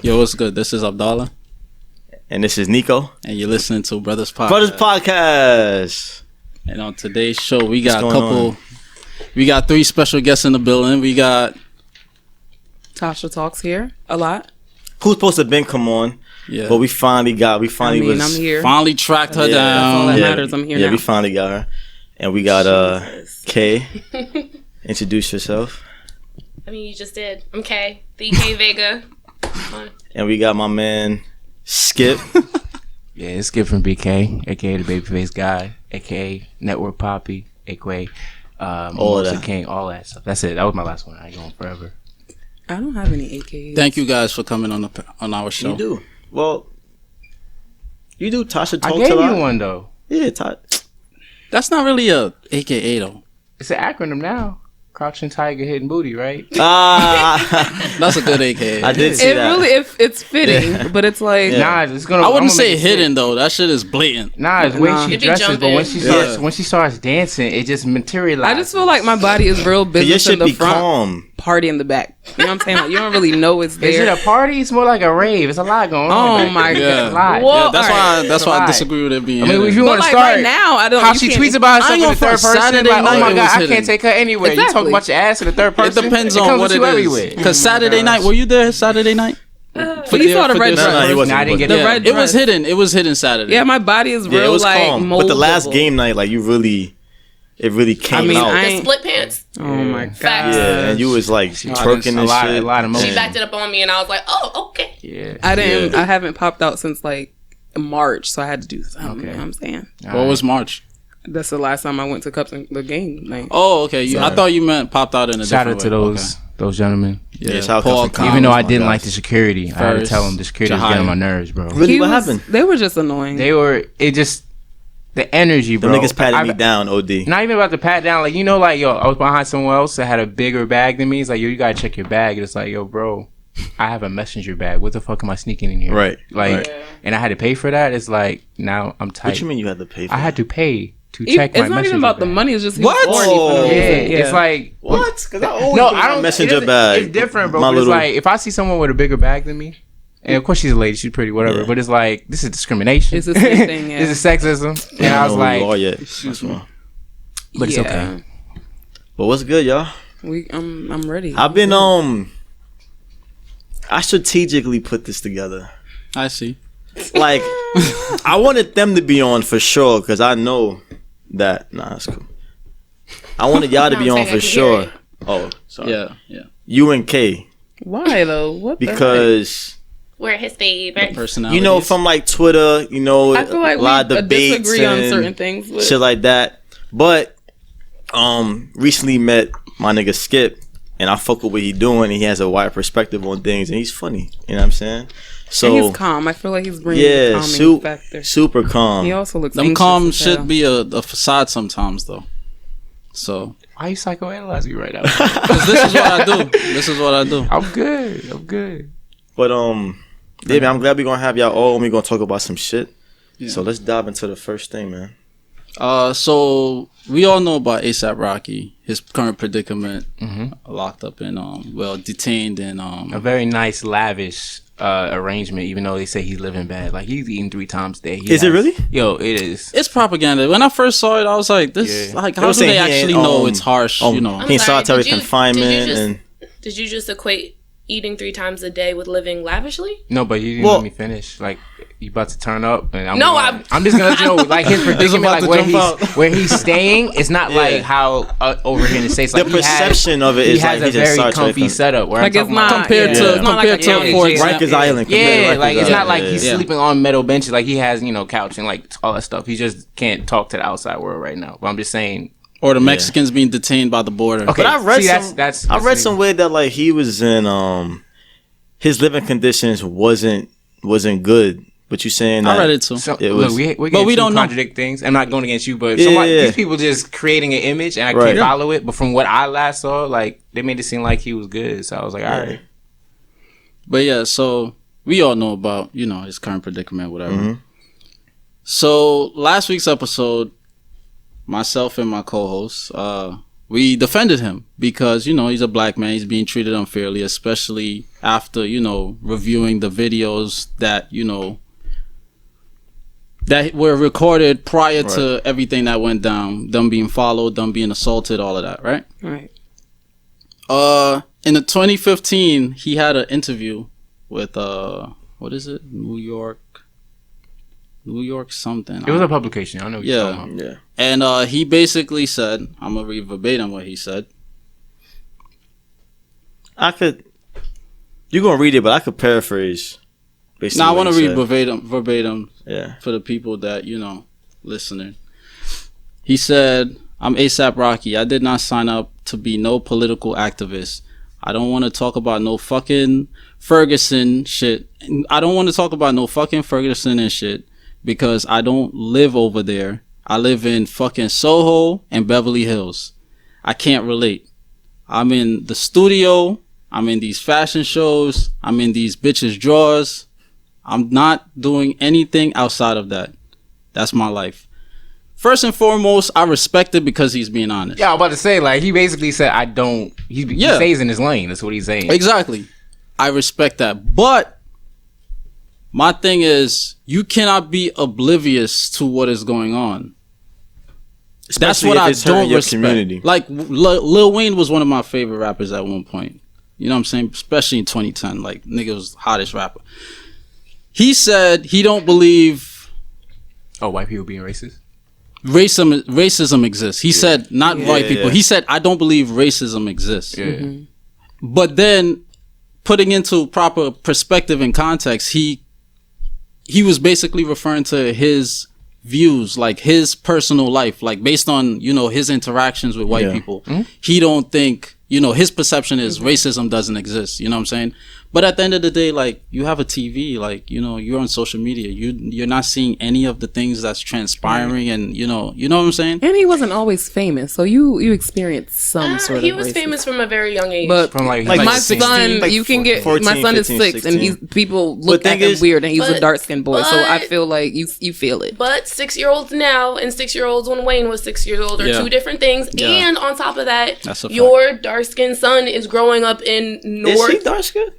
Yo, what's good? This is Abdalla. And this is Nico. And you're listening to Brothers Podcast. Brothers Podcast. And on today's show, we got we got 3 special guests in the building. We got Tasha talks here a lot. Who's supposed to been come on? Yeah. But we finally I'm here. Finally tracked her down. That's all that matters. I'm here now. Yeah, we finally got her. And we got Kay. Introduce yourself. I mean, you just did. I'm Kay. The Kay Vega. And we got my man Skip. Yeah, it's Skip from BK, aka the Babyface Guy, aka Network Poppy, aka all that King, all that stuff. That's it. That was my last one. I ain't going forever. I don't have any AKs. Thank you guys for coming on our show. You do. Well, you do. Tasha talks I gave a lot. you one though. Yeah, That's not really a AKA though. It's an acronym now. Crouching Tiger, Hidden Booty, right? That's a good AKA. I did see that. It's fitting, but it's like Nah, it's gonna. I wouldn't say hidden though. That shit is blatant. Nah, it's the way she It be dresses, but jumping. when she starts dancing, it just materializes. I just feel like my body is real Your business shit in the be front, calm. party in the back. You know what I'm saying? Like, you don't really know it's there. Is it a party? It's more like a rave. It's a lot going on. Oh my Yeah. god! It's a lot. Whoa. Yeah, that's why I Right. disagree with it being I mean, hidden. if you But want to like start right now, I don't. how you she can't- tweets about I herself ain't in the gonna third front. person, Saturday like, oh night my it god, was I hidden. can't take her anywhere. You talk Exactly. about your ass in the third person. Depends it on comes what with it you is. everywhere. Because Saturday night, were you there Saturday night? But you saw the red No, he dress. wasn't. Nah, I didn't get The that. red It was dress. hidden. It was hidden Saturday. Yeah, my body is Yeah, real it was like calm. But the last moldable. game night, like, it really came mean, out. I The ain't- split pants. Oh my god! Facts. Yeah, and you was like twerking a and lot, shit. a lot of She motion. backed it up on me, and I was like, "Oh, okay." Yeah. I haven't popped out since like March, so I had to do something. Okay. You know what I'm saying? What was March? That's the last time I went to Cups and the game night. Oh, okay. I thought you meant popped out in a Shout different out to way. those gentlemen. Okay. Yeah, shout out Paul to Collins, Even though I my didn't guys. like the security, I had to First, tell them the security was Jahai. getting on my nerves, bro. Really, what happened? They were just annoying. The energy, The bro. niggas patted me down, OD. Not even about the pat down, like, you know, like, yo, I was behind someone else that had a bigger bag than me. It's like, yo, you gotta check your bag. And it's like, yo, bro, I have a messenger bag. What the fuck am I sneaking in here? Right. Like, right. and I had to pay for that. It's like, now I'm tight. What you mean you had to pay for I had to pay to check my It's not messenger even about the bag. money. It's just What? Oh. Yeah, Yeah, it's like, What? Because I always no, put I my don't. messenger It bag. It's different, bro. My But it's little- like, if I see someone with a bigger bag than me, and of course she's a lady, she's pretty, whatever. Yeah. But it's like, this is discrimination. It's a sick thing, yeah. This is sexism. And I was don't know who you are like, yet. That's why. but it's okay. But what's good, y'all? I'm ready. I've been I strategically put this together. I see. Like, I wanted them to be on for sure because I know that. Nah, that's cool. I wanted y'all to be No, I'm on saying I for can sure. hear Oh, sorry. Yeah. You and Kay, Why though? What? because We're his favorite. Personality. you know from like Twitter, you know, I feel like a lot we of debates disagree on and certain things. But shit like that. But recently met my nigga Skip, and I fuck with what he doing, and he has a wide perspective on things, and he's funny. You know what I'm saying? So and he's calm. I feel like he's bringing the yeah, calming factor. super calm. He also looks them anxious calm as hell. should be a facade sometimes though. So, Why you psychoanalyzing me right now? because this is what I do. This is what I do. I'm good. But yeah, man, I'm glad we're gonna have y'all all, and we're gonna talk about some shit. Yeah. So let's dive into the first thing, man. So we all know about ASAP Rocky, his current predicament, locked up in detained in A very nice, lavish arrangement, even though they say he's living bad. Like, he's eating 3 times a day. Is it really? Yo, it is. It's propaganda. When I first saw it, I was like, "This, Yeah. like, They how were do they saying he actually ain't, know it's harsh?" You know, he in solitary did you confinement, just- and Did you just equate eating 3 times a day with living lavishly? No, but you didn't Well- let me finish. Like, you about to turn up, and No, I'm just gonna let you know, like, his predicament, about like to where jump out. where he's staying. It's not like how over here in the States, like, the perception of it he is has like a he's in very solitary comfy confinement. setup. Where Like, I'm it's talking about, not compared to it's not like a compared to county for jail. example, Rikers Island. compared to Yeah, Rikers like, it's Island. not like he's Yeah. sleeping on metal benches. Like, he has, couch and like all that stuff. He just can't talk to the outside world right now. But I'm just saying. or the Mexicans being detained by the border. Okay, But I read see, some. that's I read somewhere that like he was in his living conditions wasn't good. But you saying that I read it too. So, It look, was- but we don't know. contradict things. I'm not going against you, but Yeah, yeah. these people just creating an image, and I Right. can't Yeah. follow it. But from what I last saw, like, they made it seem like he was good. So I was like, all right. But yeah, so we all know about his current predicament, whatever. Mm-hmm. So last week's episode, myself and my co-host, we defended him because, you know, he's a black man. He's being treated unfairly, especially after, you know, reviewing the videos that, you know, that were recorded prior to everything that went down. Them being followed, them being assaulted, all of that, right? Right. In the 2015, he had an interview with, what is it? New York something. It was a publication. I know what you're talking about. Yeah. And he basically said, I'm going to read verbatim what he said. You're going to read it, but I could paraphrase. Now I want to read verbatim Yeah. for the people that, you know, listening. He said, I'm ASAP Rocky. I did not sign up to be no political activist. I don't want to talk about no fucking Ferguson shit. I don't want to talk about no fucking Ferguson and shit because I don't live over there. I live in fucking Soho and Beverly Hills. I can't relate. I'm in the studio. I'm in these fashion shows. I'm in these bitches' drawers. I'm not doing anything outside of that. That's my life. First and foremost, I respect it because he's being honest. Yeah, I was about to say, like, he basically said, I don't... He stays in his lane. That's what he's saying. Exactly. I respect that. But my thing is, you cannot be oblivious to what is going on. That's what I don't respect. Community. Like, Lil Wayne was one of my favorite rappers at one point. You know what I'm saying? Especially in 2010. Like, nigga was the hottest rapper. He said he don't believe... Oh, white people being racist? Racism exists. He said, not white people. Yeah. He said, I don't believe racism exists. Yeah. Mm-hmm. But then, putting into proper perspective and context, he was basically referring to his views, like his personal life, like based on, you know, his interactions with white people. Mm-hmm. He don't think, you know, his perception is racism doesn't exist. You know what I'm saying? But at the end of the day, like, you have a TV, like, you know, you're on social media. You're not seeing any of the things that's transpiring, and you know what I'm saying? And he wasn't always famous, so you experienced some sort of He was racism. famous from a very young age. But from like my 16, son, like you can get 14, my son 15, is 6, 16. and people look at him weird, and he's a dark-skinned boy. So I feel like you feel it. But 6-year-olds now and 6-year-olds when Wayne was 6 years old are two different things. Yeah. And on top of that, your dark-skinned son is growing up in North. Is he dark-skinned?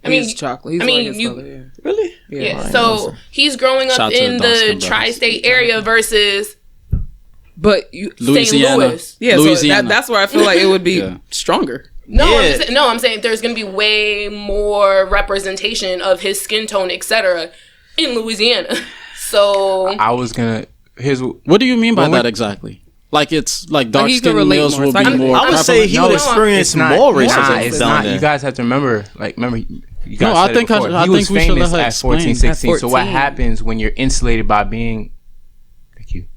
I mean, he's chocolate. He's like his color, yeah. Really? Yeah. So he's growing up in the tri-state area versus, Louisiana. St. Louis. Yeah, Louisiana. So that's where I feel like it would be stronger. I'm saying there's gonna be way more representation of his skin tone, etc., in Louisiana. So I was gonna. What do you mean by that exactly? Like, it's like dark skinned males will be more. I would say he would experience more racism. It's not. You guys have to remember. Like, remember. You guys I think he was famous at 14, 16. At 14. So what happens when you're insulated by being? Thank you.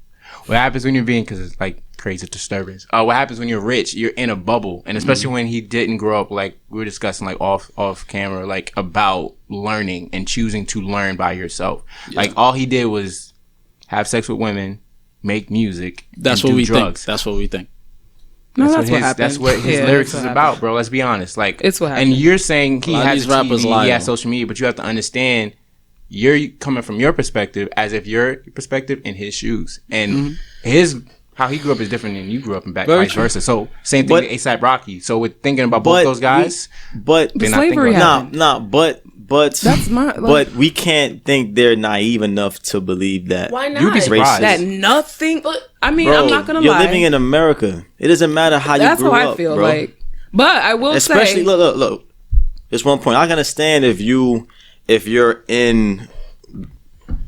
What happens when you're being? Because it's like crazy disturbance. What happens when you're rich? You're in a bubble, and especially when he didn't grow up, like we were discussing, like off camera, like about learning and choosing to learn by yourself. Yeah. Like all he did was have sex with women, make music. That's what we think. That's what we think. No, that's what happened. That's what his lyrics is about, bro. Let's be honest. Like, it's what happened. And you're saying he has TV, he has social media, but you have to understand you're coming from your perspective as if your perspective in his shoes, and his how he grew up is different than you grew up, and vice versa. So same thing with A$AP Rocky. So with thinking about both those guys, but slavery happened. But that's my. But we can't think they're naive enough to believe that. Why not? You'd be surprised. That nothing. But I mean, bro, I'm not gonna you're lie. You're living in America. It doesn't matter how you grew up. That's how I feel. Bro. Like, but I will especially say, look. There's one point I can understand if you're in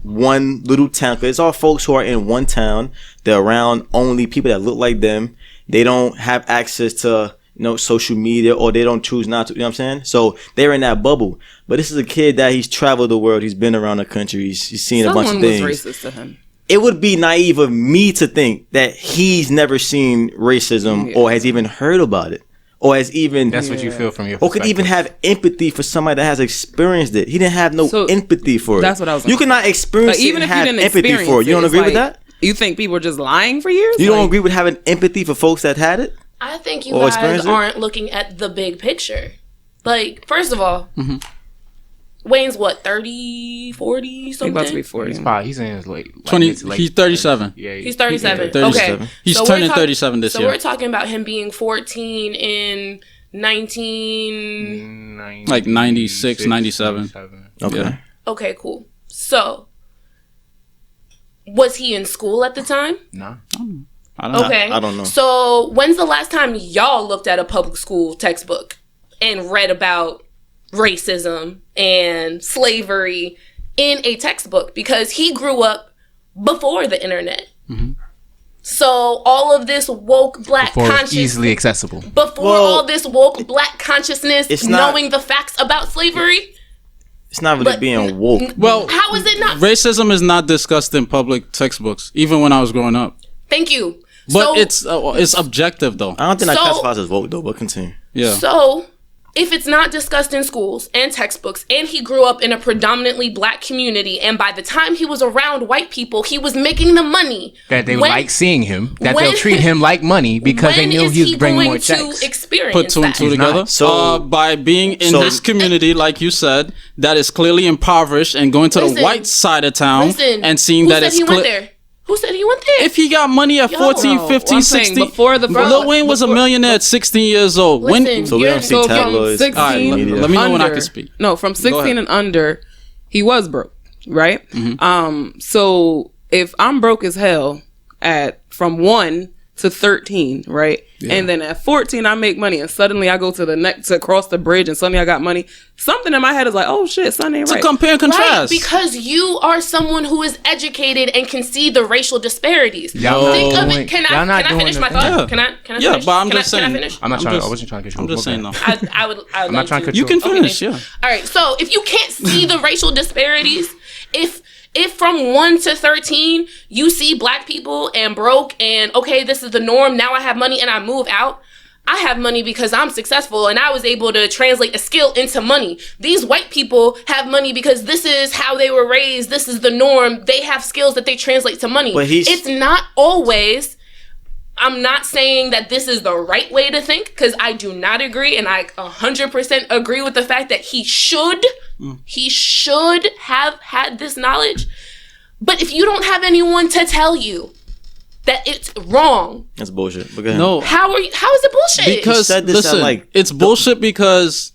one little town. Cause it's all folks who are in one town. They're around only people that look like them. They don't have access to social media, or they don't choose not to. You know what I'm saying? So they're in that bubble. But this is a kid that he's traveled the world. He's been around the country. He's seen a bunch of things. Someone was racist to him. It would be naive of me to think that he's never seen racism or has even heard about it. Or has even... That's what you feel from your perspective. Or could even have empathy for somebody that has experienced it. He didn't have no empathy for it. That's what I was... You cannot experience it and have empathy for it. You don't agree with that? You think people are just lying for years? You don't agree with having empathy for folks that had it? I think you guys aren't looking at the big picture. Like, first of all, Wayne's what, 30, 40, something? He's about to be 40. He's in his late 20. He's 37. Yeah, he's 37. 37. Okay. He's turning 37 this year. So we're talking about him being 14 in like 96, 97. Okay. Yeah. Okay, cool. So, was he in school at the time? No. I don't know. Okay. I don't know. So, when's the last time y'all looked at a public school textbook and read about racism and slavery in a textbook? Because he grew up before the internet. Mm-hmm. So all of this woke black consciousness, easily accessible. All this woke black consciousness, knowing the facts about slavery. It's not really being woke. Well, how is it not? Racism is not discussed in public textbooks, even when I was growing up. Thank you. But it's objective though. I don't think that classifies as woke though. But continue. Yeah. So, if it's not discussed in schools and textbooks, and he grew up in a predominantly black community, and by the time he was around white people, he was making the money that they like seeing him, that they'll treat him like money because they knew he was bringing more checks. Put two and two together. So by being in this community, like you said, that is clearly impoverished, and going to the white side of town and seeing that it's clear. Who said he went there? If he got money at 14, 15, 16, before the Lil Wayne was a millionaire at 16 years old. So we don't see tabloids. 16 let me know when I can speak. No, from 16 and under, he was broke, right? Mm-hmm. So if I'm broke as hell from 1 to 13, right? Yeah. And then at 14 I make money, and suddenly I go to the next to cross the bridge, and suddenly I got money. Something in my head is like, oh shit, son ain't right. To compare and contrast, right, because you are someone who is educated and can see the racial disparities. Think of it. Can I finish my thought? Yeah. Can I finish? Yeah, but I'm just saying. Can I finish? I wasn't trying to get you. I'm just saying though. I would I'm not trying to cut you. You can finish. Okay, yeah. All right. So if you can't see the racial disparities, if from 1 to 13 you see black people and broke, and okay, this is the norm, now I have money and I move out. I have money because I'm successful and I was able to translate a skill into money. These white people have money because this is how they were raised. This is the norm. They have skills that they translate to money. It's not always. I'm not saying that this is the right way to think, because I do not agree, and I 100% agree with the fact that he should have had this knowledge. But if you don't have anyone to tell you that it's wrong, that's bullshit. No, how is it bullshit? Because listen, it's bullshit because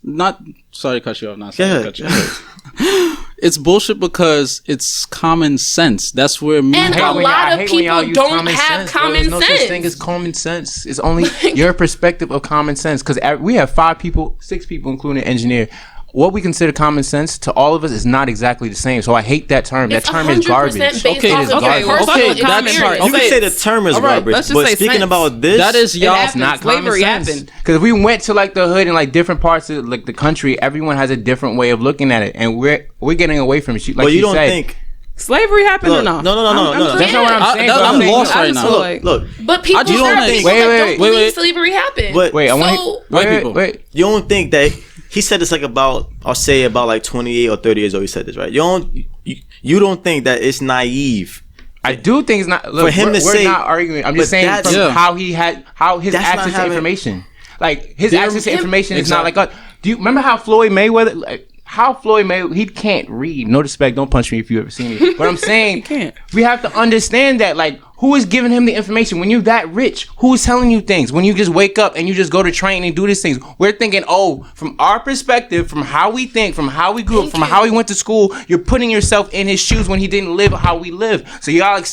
sorry to cut you off. Not sorry to cut you off. It's bullshit because it's common sense. That's where me and a lot of people don't have common sense. There's no such thing as common sense. It's only your perspective of common sense. Because we have 6 people, including an engineer. What we consider common sense to all of us is not exactly the same. So I hate that term. That term is garbage. Okay, it is garbage. You can say the term is garbage, but speaking sense. About this, that is y'all's not slavery happened. Because if we went to like the hood in like different parts of like the country, everyone has a different way of looking at it, and we're getting away from it. Like but you don't think slavery happened or not? No. That's not what I'm saying. I'm lost right now. Look. But people don't believe slavery happened. Wait. You don't think that he said this like about like 28 or 30 years old? He said this, right? You don't think that it's naive? I do think it's not. Look, for him we're not arguing. I'm just saying from how his access to information. Like his access to information is not like us. Do you remember how Floyd Mayweather? He can't read. No disrespect, don't punch me if you ever seen me. But I'm saying we have to understand that, like, who is giving him the information? When you're that rich, who's telling you things? When you just wake up and you just go to train and do these things, we're thinking, from our perspective, from how we think, from how we grew up, from how we went to school, you're putting yourself in his shoes when he didn't live how we live. So y'all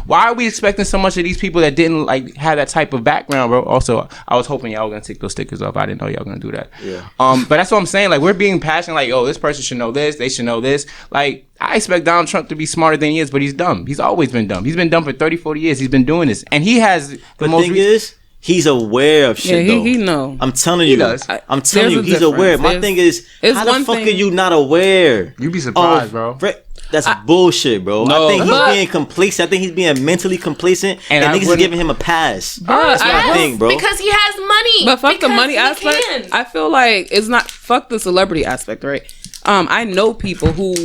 why are we expecting so much of these people that didn't like have that type of background, bro? Also, I was hoping y'all were gonna take those stickers off. I didn't know y'all were gonna do that. Yeah. But that's what I'm saying. Like, we're being passionate, like, this person should know this, they should know this. Like, I expect Donald Trump to be smarter than he is, but he's dumb. He's always been dumb. He's been dumb for 30, 40 years. He's been doing this. And he has the thing is, he's aware of shit, though. He know. I'm telling you. I'm telling you, he's aware. My thing is, how the fuck are you not aware? You be surprised, bro. That's bullshit, bro. No, I think he's being complacent. I think he's being mentally complacent, and niggas is giving him a pass. That's what I think, bro. Because he has money. But fuck the money aspect. I feel like it's not. Fuck the celebrity aspect, right? I know people who,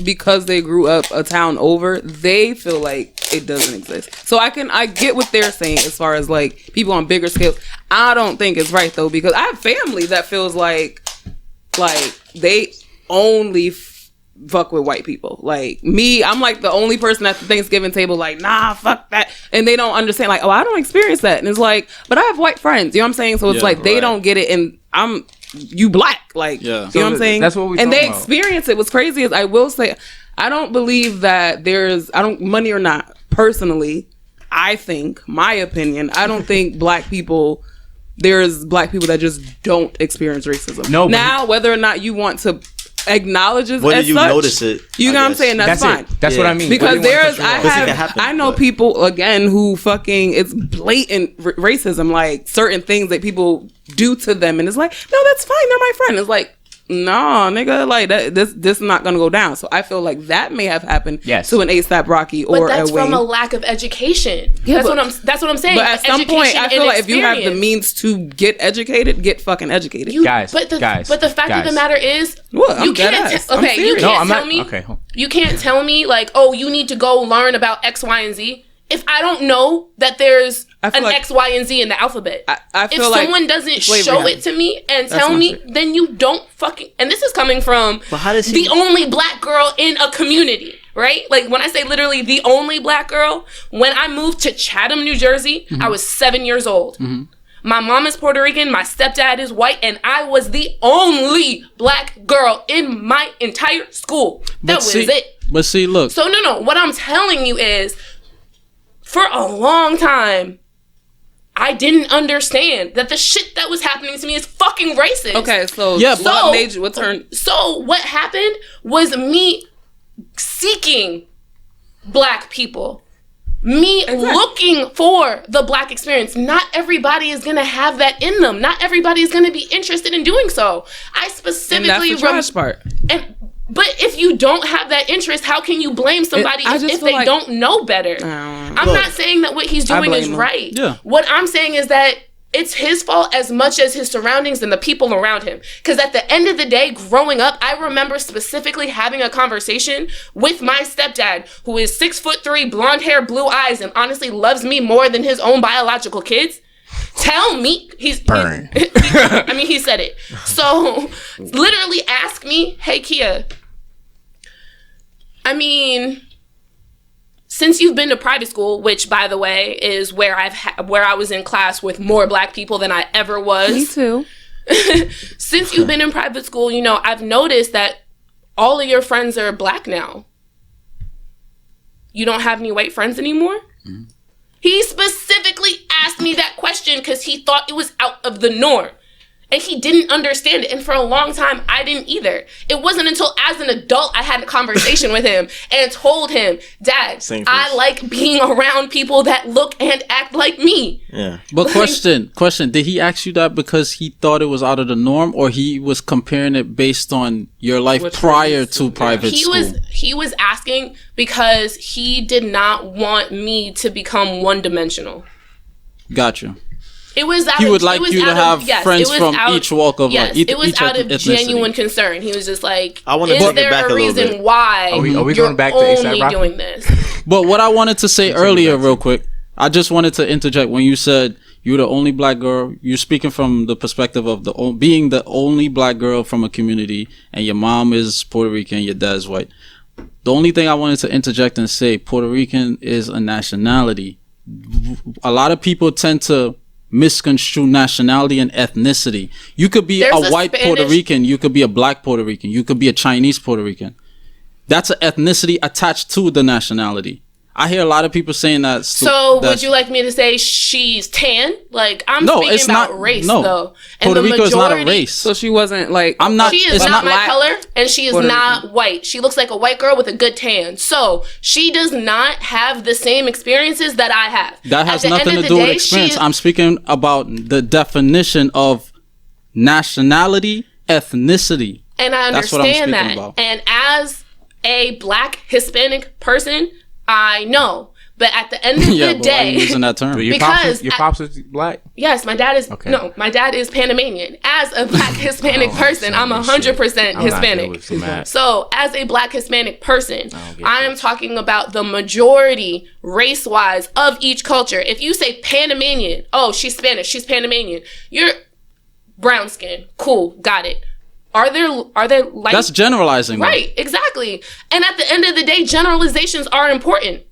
because they grew up a town over, they feel like it doesn't exist. So I get what they're saying as far as like people on bigger scale. I don't think it's right though, because I have family that feels like they only fuck with white people. Like me, I'm like the only person at the Thanksgiving table like, nah, fuck that. And they don't understand like, oh, I don't experience that. And it's like, but I have white friends. You know what I'm saying? So it's like they don't get it, and you black. Like, you know what I'm saying? That's what we and they about. experience it. What's crazy is I will say, I don't believe that money or not, personally, I think, my opinion, I don't think black people, there's black people that just don't experience racism. No, now, whether or not you want to acknowledge it Whether as you such, notice it, you know what I'm saying? That's fine. That's what I mean. Because happen, I know people, again, who fucking, it's blatant racism, like certain things that people do to them, and it's like, no, that's fine, they're my friend. It's like, no, nigga, like this is not gonna go down. So I feel like that may have happened to an A$AP Rocky or but that's a Wayne. from a lack of education. Yeah, that's what I'm saying. But at some point, I feel like if you have the means to get educated, get fucking educated. But the fact of the matter is, you can't you can't tell me like, oh, you need to go learn about X, Y, and Z if I don't know that there's an like, X, Y, and Z in the alphabet. I feel if someone doesn't show it to me and tell me, then you don't fucking... And this is coming from the only black girl in a community, right? Like, when I say literally the only black girl, when I moved to Chatham, New Jersey, I was 7 years old. My mom is Puerto Rican, my stepdad is white, and I was the only black girl in my entire school. That was it. But see, look. So, no. What I'm telling you is, for a long time, I didn't understand that the shit that was happening to me is fucking racist. Okay, so So what happened was me seeking black people. Me looking for the black experience. Not everybody is going to have that in them. Not everybody is going to be interested in doing so. I specifically... And that's the trash part. But if you don't have that interest, how can you blame somebody if they don't know better? I'm not saying that what he's doing is right. Yeah. What I'm saying is that it's his fault as much as his surroundings and the people around him. Because at the end of the day, growing up, I remember specifically having a conversation with my stepdad, who is 6'3", blonde hair, blue eyes, and honestly loves me more than his own biological kids. Tell me, he said it. So, literally ask me, hey, Kia, I mean, since you've been to private school, which, by the way, is where where I was in class with more black people than I ever was. Me too. Since you've been in private school, you know, I've noticed that all of your friends are black now. You don't have any white friends anymore? Mm-hmm. He specifically asked me that question because he thought it was out of the norm. And he didn't understand it. And for a long time, I didn't either. It wasn't until as an adult I had a conversation with him and told him, Dad, I like being around people that look and act like me. Yeah. But question, did he ask you that because he thought it was out of the norm, or he was comparing it based on your life prior to private school? He was asking because he did not want me to become one-dimensional. Gotcha. It was he would like you to have friends from each walk of life. It was out of genuine concern. He was just like, is there a reason why are we you're going back to only doing this? But what I wanted to say earlier, real quick, I just wanted to interject when you said you're the only black girl. You're speaking from the perspective of being the only black girl from a community, and your mom is Puerto Rican, your dad's white. The only thing I wanted to interject and say, Puerto Rican is a nationality. A lot of people tend to misconstrue nationality and ethnicity. You could be a white Puerto Rican, you could be a black Puerto Rican, you could be a Chinese Puerto Rican. That's an ethnicity attached to the nationality. I hear a lot of people saying that. So would you like me to say she's tan? Like, I'm speaking about race, though. And Puerto Rico is not a race. So she wasn't like... She is not my color, and she is not white. She looks like a white girl with a good tan. So she does not have the same experiences that I have. That has nothing to do with experience. I'm speaking about the definition of nationality, ethnicity. And I understand that. About. And as a black Hispanic person, I know, but at the end of the day, why are you using that term? Your pops is black? Yes, my dad is. Okay. No, my dad is Panamanian. As a black Hispanic person, I'm 100% Hispanic. So, as a black Hispanic person, I am talking about the majority, race-wise, of each culture. If you say Panamanian, oh, she's Spanish, she's Panamanian. You're brown skin, cool, got it. Are there like That's generalizing, though. right? Exactly. And at the end of the day, generalizations are important.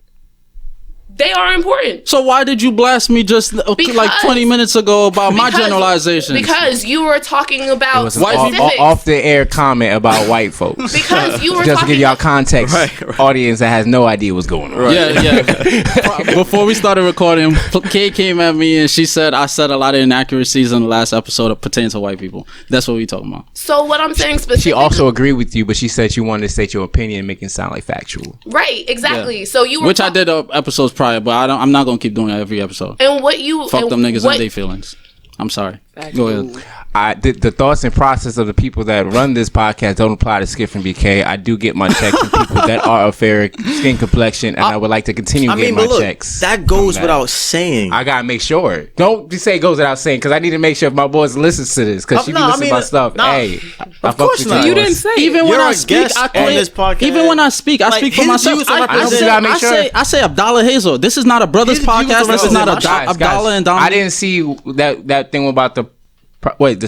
They are important. So why did you blast me just like 20 minutes ago about my generalizations? Because you were talking about It was an specifics. off the air comment about white folks. Because you were Just to talking give y'all context, audience that has no idea what's going on. Yeah. Before we started recording, Kay came at me and she said I said a lot of inaccuracies in the last episode pertaining to white people. That's what we talking about. So what I'm saying specifically, She also agreed with you, but she said she wanted to state your opinion and make it sound like factual. right? Exactly. Yeah. So you were Which I did episodes prior, but I'm not gonna keep doing it every episode. And what you Fuck and them niggas what, and their feelings. I'm sorry. Go ahead. The thoughts and process of the people that run this podcast don't apply to Skiff and BK. I do get my checks from people that are of fair skin complexion, and I would like to continue getting my checks. That goes without saying. I gotta make sure. Don't say it goes without saying, because I need to make sure if my boys listens to this, because she be listening to my stuff. Hey, of course not. You didn't say it. Even when You're I a speak, guest I on claim, this podcast. even when I speak for his myself. views are I represented. I say Abdalla Hazel. This is not a brothers His views podcast. are This is not a represented. Abdalla and Dominic. I didn't see that thing about the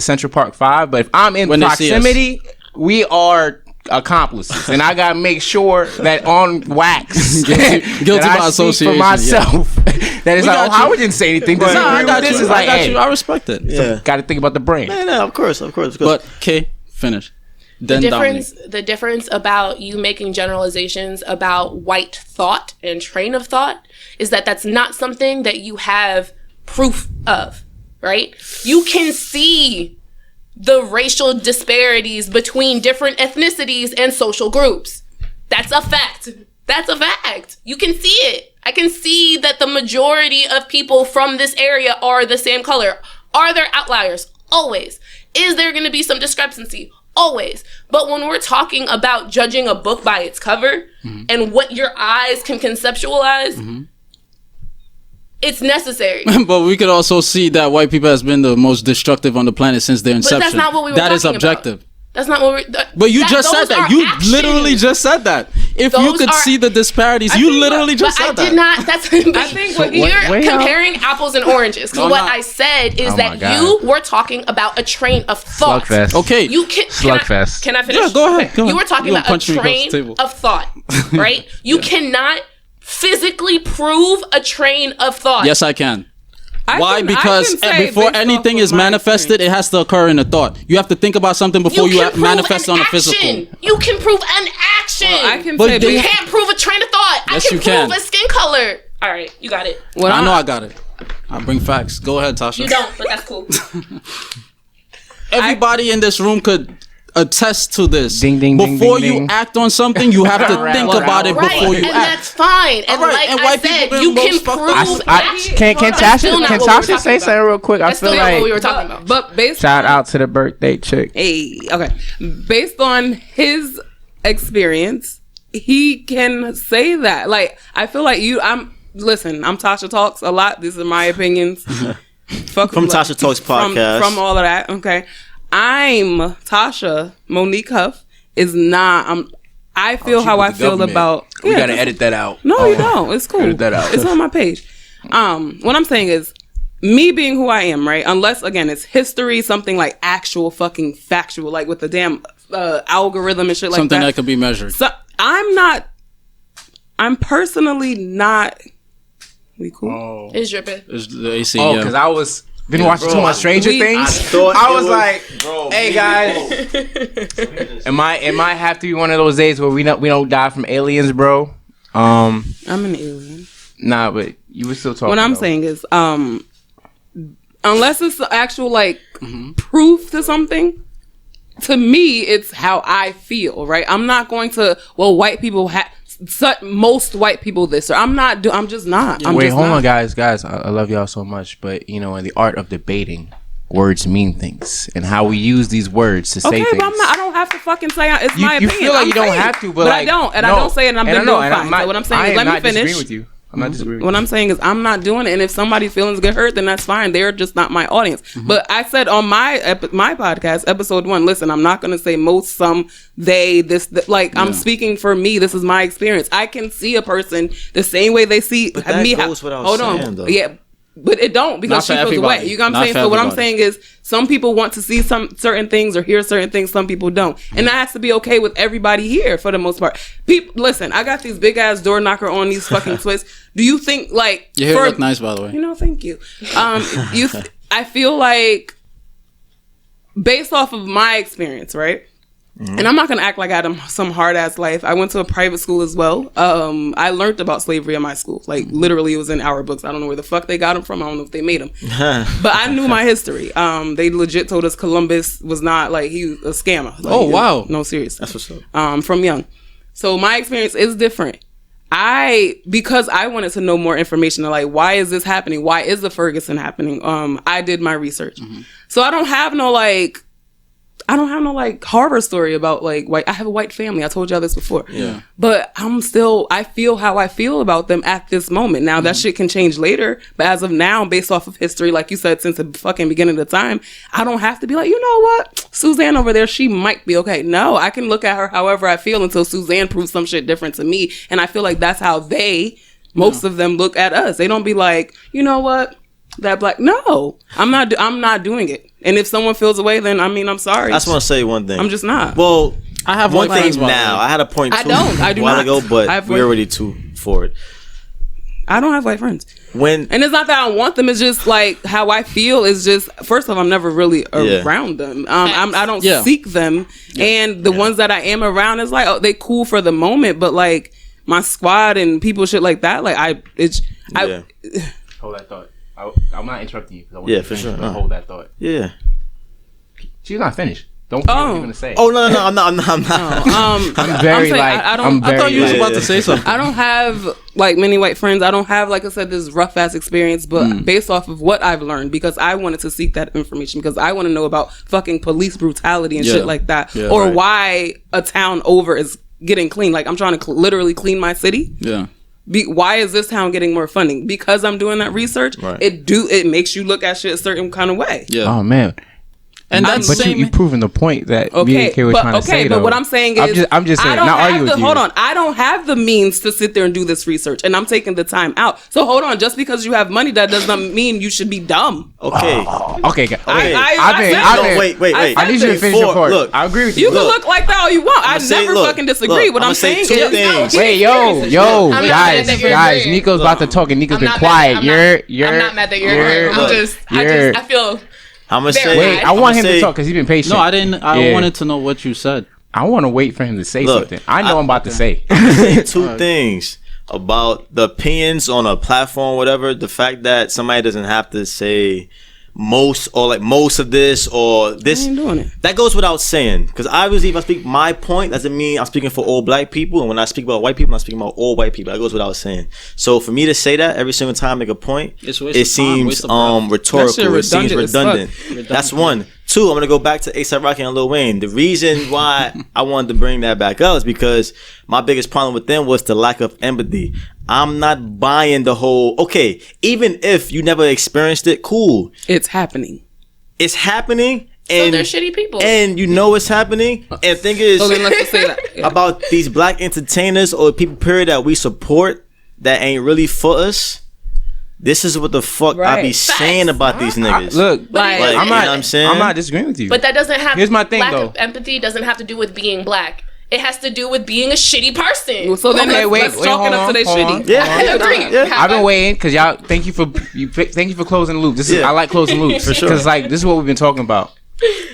Central Park 5, but if I'm in When they see us. proximity, we are accomplices, and I gotta make sure that on wax Guilty that I by speak association, for myself. That is We like, got you. Howard didn't say anything. No, I got This you. is like, I got hey, you. I respect it. Yeah. gotta think about the brand. No, of course. But Kay, finish. Then the difference about you making generalizations about white thought and train of thought is that that's not something that you have proof of, right? You can see the racial disparities between different ethnicities and social groups. That's a fact. That's a fact. You can see it. I can see that the majority of people from this area are the same color. Are there outliers? Always. Is there going to be some discrepancy? Always. But when we're talking about judging a book by its cover and what your eyes can conceptualize, it's necessary. But we could also see that white people has been the most destructive on the planet since their inception. But that's not what we were That is talking objective. about. That's not what we're... But you just said that. You literally just said that. If you could see the disparities, you literally just said that. I did not. That's. I think what you're what comparing apples and oranges. No, What I'm not. I said is Oh my that God. you were talking about a train of thought. Slugfest. Okay. You can Slugfest. Can I finish? Yeah, go ahead, Okay. go ahead. You were talking You gonna about a punch me across the train table. of thought, right? You cannot physically prove a train of thought. Yes, I can. Why? I Because can say before based anything off of is my manifested, experience. it has to occur in a thought. You have to think about something before you can prove manifest an on a action. physical. You can prove an action. I can But say you You based- can't prove a train of thought. Yes, I can you can. prove a skin color. All right, you got it. what I know I got it. I bring facts. Go ahead, Tasha. You don't, but that's cool. Everybody in this room could attest to this. Ding, ding, ding, before ding, you ding. act on something, you have to think about it Right, before you and act. that's fine. And All right, like and I white said, people you been can most fucked prove up. action. Can That's still not what we were Tasha talking say about. something real quick? That's still not what we were talking about. But based Shout out to the birthday chick. Hey, okay. Based on his experience, he can say that. Like, I feel like I'm Tasha Talks a lot. These are my opinions. Fuck From like, Tasha Talks podcast. From all of that. Okay. I'm Tasha. Monique Huff is not. I feel how I feel about. We Yeah, gotta edit that out. No, you don't. It's cool. Edit that out. It's on my page. What I'm saying is, me being who I am, right? Unless again, it's history, something like actual fucking factual, like with the damn algorithm and shit like Something that. that could be measured. So I'm personally not. We cool? It's dripping. It's the AC. Oh, yeah. because I was been watching too much Stranger Things. I was like, hey guys, it might have to be one of those days where we don't die from aliens, bro. I'm an alien. Nah, but you were still talking. What I'm saying is, unless it's the actual like proof to something, to me it's how I feel, right? I'm not going to. Well, white people most white people this, or I'm just not. I'm Wait, just hold not. on, guys. I love y'all so much, but you know, in the art of debating, words mean things, and how we use these words to say Okay, things. but I don't have to fucking say it's You my opinion. feel like I'm you don't saying have to, but I like, don't, and no. I don't say it, and I'm And I doing know, no and I'm fine. not- So what I'm saying I is, am let me not finish. disagreeing with you. I'm not disagreeing. What I'm saying is, I'm not doing it, and if somebody's feelings get hurt, then that's fine. They're just not my audience. But I said on my podcast, episode 1, listen, I'm not going to say most, some, they, this, like, I'm speaking for me. This is my experience. I can see a person the same way they see But that me. goes without Hold saying, on, though. yeah. But it don't, because Not she for feels away. everybody. You know what I'm Not saying? for So what I'm everybody. saying is, some people want to see some certain things or hear certain things. Some people don't, and that has to be okay with everybody here for the most part. People, listen, I got these big ass door knocker on these fucking twists. Do you think like Your hair look nice, by the way. You know, thank you. I feel like based off of my experience, right? And I'm not gonna act like I had some hard ass life. I went to a private school as well. I learned about slavery in my school. Like literally, it was in our books. I don't know where the fuck they got them from. I don't know if they made them, but I knew my history. They legit told us Columbus was not like he was a scammer. Like, Oh, wow. no, seriously. That's what's up. From young. So my experience is different. Because I wanted to know more information, like, why is this happening? Why is the Ferguson happening? I did my research. So I don't have no horror story about like white. I have a white family. I told y'all this before. Yeah. But I feel how I feel about them at this moment. Now that shit can change later, but as of now, based off of history, like you said, since the fucking beginning of the time, I don't have to be like, you know what, Suzanne over there, she might be okay. No, I can look at her however I feel until Suzanne proves some shit different to me, and I feel like that's how most of them look at us. They don't be like, you know what, that black. No, I'm not doing it. And if someone feels away, then I mean, I'm sorry. I just want to say one thing. I'm just not. Well, I have one white thing friends, by the now. way. I had a point I two don't. I do a while not. ago, I but have we're white- already too for it. I don't have white friends. When And it's not that I want them. It's just like how I feel is just, first off, I'm never really around them. I don't seek them. And the ones that I am around is like, oh, they cool for the moment. But like my squad and people shit like that, like Hold that thought. I'm not interrupting you. 'Cause I want Yeah, you to for finish, sure. but hold that thought. yeah. She's not finished. Don't forget what you're gonna say. Oh no, I'm not. I'm very I thought you was about to say something. I don't have like many white friends. I don't have, like I said, this rough ass experience, but based off of what I've learned, because I wanted to seek that information, because I want to know about fucking police brutality and shit like that, or why a town over is getting clean. Like I'm trying to literally clean my city. Yeah. Why is this town getting more funding? Because I'm doing that research. Right. It makes you look at shit a certain kind of way. Yeah. Oh man. And that's But you proving the point that me and Kay were trying to say. But though. what I'm saying is, I'm just saying. I don't Not have argue with you. Hold on, I don't have the means to sit there and do this research, and I'm taking the time out. So hold on, just because you have money, that does not mean you should be dumb. Okay. Okay, guys. Wait. I need you to finish your part. Look, I agree with You you. can look like that all you want. I never fucking disagree. What I'm saying two is, things. Wait, yo, I'm not mad that you're guys. agreeing. Nico's about to talk, and Nico's I'm been not quiet. mad- You're. I'm not mad that you're agreeing. I feel. I'm gonna Very say. nice. I want him to talk because he's been patient. No, I didn't. I Yeah. wanted to know what you said. I want to wait for him to say Look, something. I know I'm about to say. Say two things about the opinions on a platform, whatever. The fact that somebody doesn't have to say most of this or this. I ain't doing it. That goes without saying, because obviously if I speak my point, doesn't mean I'm speaking for all black people, and when I speak about white people, I'm speaking about all white people. That goes without saying. So for me to say that every single time I make a point, It's a waste it of time, seems waste of breath. rhetorical. It seems redundant as fuck. redundant. That's one. Two, I'm gonna go back to A$AP Rocky and Lil Wayne. The reason why I wanted to bring that back up is because my biggest problem with them was the lack of empathy. I'm not buying the whole, okay, even if you never experienced it, cool. It's happening. It's happening, So and they're shitty people. and you know it's happening. And thing is, So then let's just say that. Yeah. about these black entertainers or people period that we support that ain't really for us. This is what the fuck I be Right. saying about these niggas. Look, Like, Like, I'm you know not. what I'm saying? I'm not disagreeing with you. But that doesn't have. Here's my thing, lack though. of empathy doesn't have to do with being black. It has to do with being a shitty person. So then Okay, let's chalk it up to their hold shitty. on. Yeah. I agree. Yeah. I've been waiting because y'all. Thank you for closing the loop. This is Yeah. I like closing loops For sure. because like this is what we've been talking about.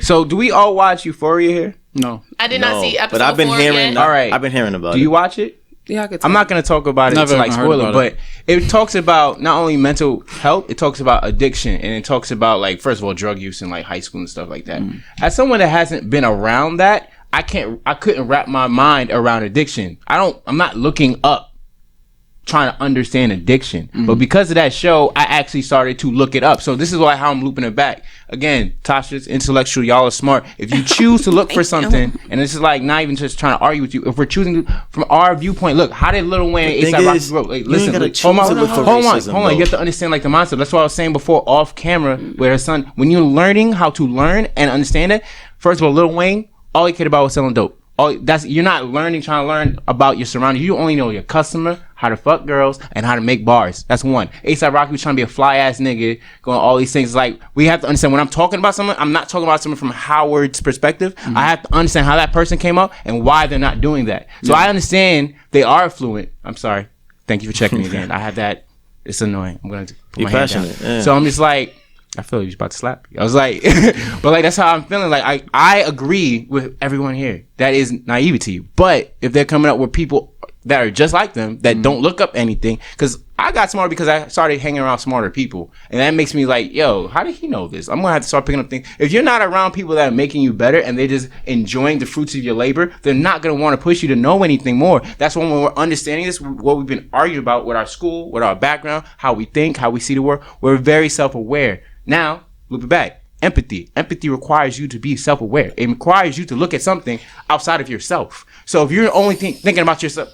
So do we all watch Euphoria here? No. I did not No, see episode but I've been 4 hearing. yet. All right. I've been hearing about Do it. you watch it? Yeah, I could. I'm not going to talk about it Never to like even heard spoil it, about but it talks about not only mental health, it talks about addiction, and it talks about like first of all drug use in like high school and stuff like that. As someone that hasn't been around that, I couldn't wrap my mind around addiction. I'm not looking up trying to understand addiction, but because of that show, I actually started to look it up. So this is how I'm looping it back. Again, Tasha's intellectual, y'all are smart. If you choose to look for something, and this is like not even just trying to argue with you. If we're choosing from our viewpoint, look, how did Lil Wayne The and thing A$AP Rocky is, grow? Like, you ain't listen, gotta look, choose hold to look for on. racism, You though. have to understand like the mindset. That's what I was saying before off camera, where her son, when you're learning how to learn and understand it, first of all, Lil Wayne, all he cared about was selling dope. you're not trying to learn about your surroundings. You only know your customer, how to fuck girls, and how to make bars. That's one. A$AP Rocky was trying to be a fly ass nigga, going all these things. Like, we have to understand when I'm talking about someone, I'm not talking about someone from Howard's perspective. Mm-hmm. I have to understand how that person came up and why they're not doing that. So I understand they are affluent. I'm sorry. Thank you for checking me again. I have that. It's annoying. I'm gonna put my hand down. Yeah. So I'm just like, I feel like you're about to slap me. I was like, but like, that's how I'm feeling. Like, I agree with everyone here. That is naivety. But if they're coming up with people that are just like them, that don't look up anything, because I got smarter because I started hanging around smarter people. And that makes me like, yo, how did he know this? I'm going to have to start picking up things. If you're not around people that are making you better and they're just enjoying the fruits of your labor, they're not going to want to push you to know anything more. That's when we're understanding this, what we've been arguing about with our school, with our background, how we think, how we see the world. We're very self-aware. Now, loop it back. Empathy. Empathy requires you to be self-aware. It requires you to look at something outside of yourself. So if you're only thinking about yourself,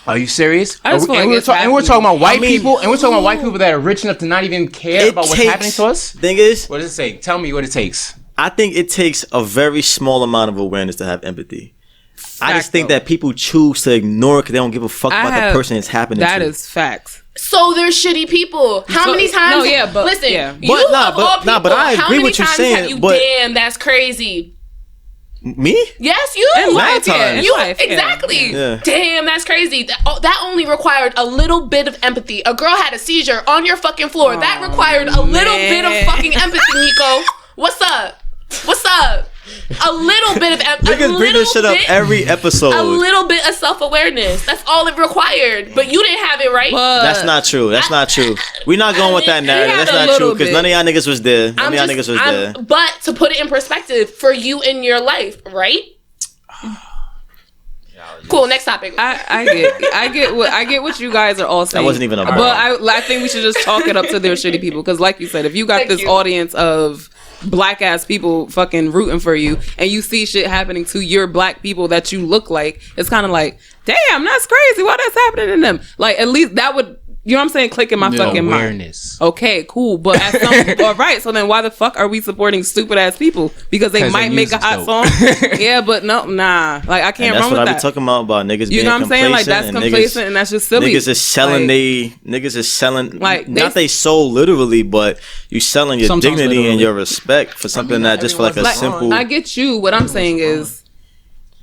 are you serious? I just feel like we're talking about white people, and we're talking about white people that are rich enough to not even care about what's happening to us. Thing is, what does it say? Tell me what it takes. I think it takes a very small amount of awareness to have empathy. I just think that people choose to ignore it because they don't give a fuck about the person it's happening to. That is facts. So they're shitty people. How many times? No, yeah, but listen, yeah. you of all people, but I agree with you saying. Have you, damn, that's crazy. Me? Yes, you. In life, yeah. You exactly. Yeah. Damn, that's crazy. That only required a little bit of empathy. A girl had a seizure on your fucking floor. That required a little bit of fucking empathy, Nico. What's up? What's up? A little bit of empathy. Niggas bring this shit up every episode. A little bit of self-awareness. That's all it required. But you didn't have it, right? That's not true. That's not true. We're not going with that narrative. That's not true because none of y'all niggas was there. But to put it in perspective for you in your life, right? Cool. Next topic. I get what you guys are all saying. That wasn't even a bar. But I think we should just chalk it up to their shitty people because, like you said, if you got audience of black ass people fucking rooting for you and you see shit happening to your black people that you look like, it's kind of like, damn, that's crazy. Why that's happening to them? Like, at least that would, you know what I'm saying, click in my fucking awareness. mind. Okay, cool. But all right, so then why the fuck are we supporting stupid ass people? Because they might make a hot song. Yeah, but no, nah. Like, I can't run with that. That's what I be talking about niggas being complacent. You know what I'm saying? Like, that's complacent and that's just silly. Niggas is selling like, not they soul literally, but you selling your dignity literally. And your respect for something that just for like a simple. I get you. What I'm saying is,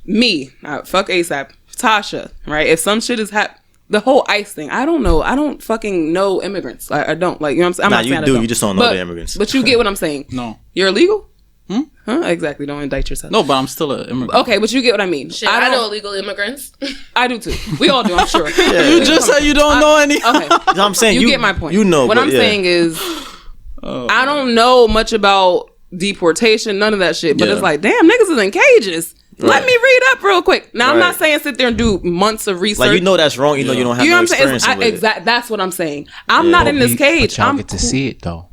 me, fuck A$AP, Tasha, right? If some shit is happening. The whole ICE thing, I don't know. I don't fucking know immigrants. I don't. Like, you know what I'm saying? You do. You just don't know the immigrants. But you get what I'm saying. No. You're illegal? Huh? Exactly. Don't indict yourself. No, but I'm still an immigrant. Okay, but you get what I mean. Shit, I know illegal immigrants. I do too. We all do, I'm sure. You just said you don't know any. Okay. I'm saying you get my point. You know. What I'm saying is, I don't know much about deportation, none of that shit. But it's like, damn, niggas is in cages. Right. Let me read up real quick. Now, I'm not saying sit there and do months of research. Like, you know that's wrong. You know you don't have no experience with it. That's what I'm saying. I'm not in this cage. But y'all get to see it, though.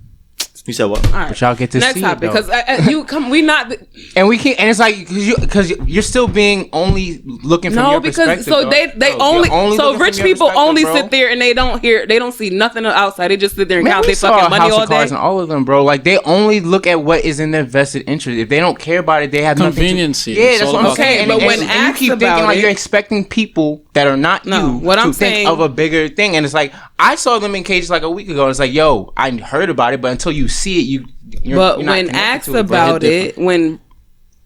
You said what? All right. But y'all get to see it, though. Because we not... And we can't... And it's like... Because you're still being only looking from your perspective. No, because... So they only... So rich people only sit there and they don't see nothing outside. They just sit there and count their fucking money all day. And all of them, bro. Like, they only look at what is in their vested interest. If they don't care about it, they have convenience. Yeah, that's what I'm saying. But when you keep thinking like you're expecting people that are not you to think of a bigger thing. And it's like, I saw them in cages like a week ago. And it's like, yo, I heard about it, but until you see it, you're when asked about it, when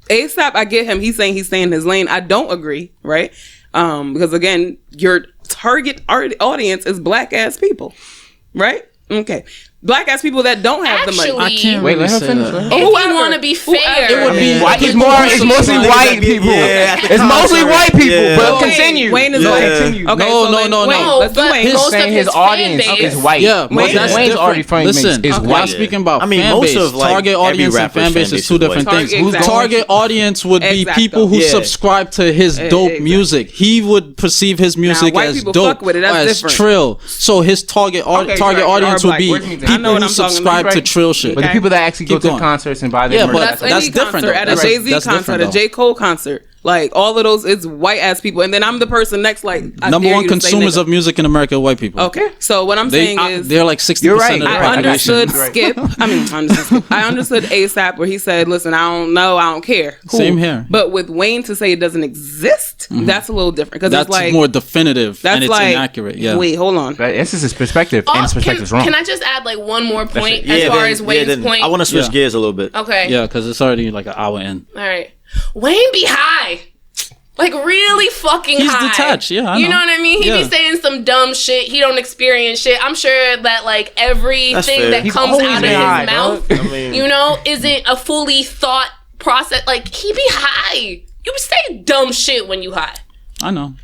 A$AP, I get him, he's saying he's staying in his lane. I don't agree, right? Because again, your target audience is black ass people, right? Okay. Black ass people that don't have the money. I can't wait. Let her finish. If you want to be fair, it would be white. It's mostly white people. It's mostly white people. But continue. Wayne is okay. No. Let's do Wayne. He's saying his audience is white. Yeah, Wayne's already is white. I'm speaking about fan base. Target audience and fan base is two different things. Target audience would be people who subscribe to his dope music. He would perceive his music as dope, as trill. So his target audience would be people who subscribe to trill shit. But the people that actually go to concerts and buy their merch. That's different. At a Jay-Z concert, a J. Cole concert. Like all of those, it's white ass people, and then I'm the person next. Like Number one consumers of music in America are white people. Okay, so what I'm saying is they're like 60% right. of the I population. understood Skip. I understood ASAP where he said, "Listen, I don't know, I don't care." Cool. Same here. But with Wayne to say it doesn't exist, that's a little different because That's it's like more definitive that's and it's like inaccurate. Yeah. Wait, hold on. But this is his perspective, and his perspective's wrong. Can I just add like one more point Yeah, as far then- as Wayne's then point? I want to switch Yeah. gears a little bit. Okay. Yeah, because it's already like an hour in. All right. Wayne be high. Like really fucking He's high. detached, yeah, I You know. know what I mean? He Yeah. be saying some dumb shit. He don't experience shit. I'm sure that like That's everything fair. that He's comes always out of been his high, mouth, dog. I mean, you know, isn't a fully thought process. Like he be high. You say dumb shit when you high. I know.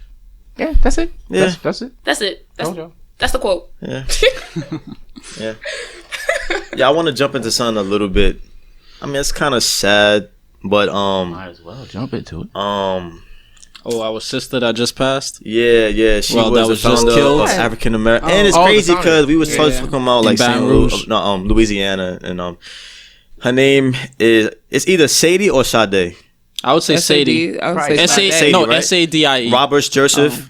Yeah, that's it. Yeah. That's it. That's it. Told y'all. That's the quote. yeah. Yeah. Yeah, I want to jump into something a little bit. I mean, it's kind of sad, but Might as well jump into it. Oh, our sister that just passed? yeah, she Well, was, that was the just founder killed. of African American, and it's Oh, the crazy founder. because we was talking about like Baton St. Rouge. Louisiana, and her name is it's either Sadie or Sade. I would say Sadie. I would Right. say S-A- Sadie, no, right? S-A-D-I-E. Roberts Joseph,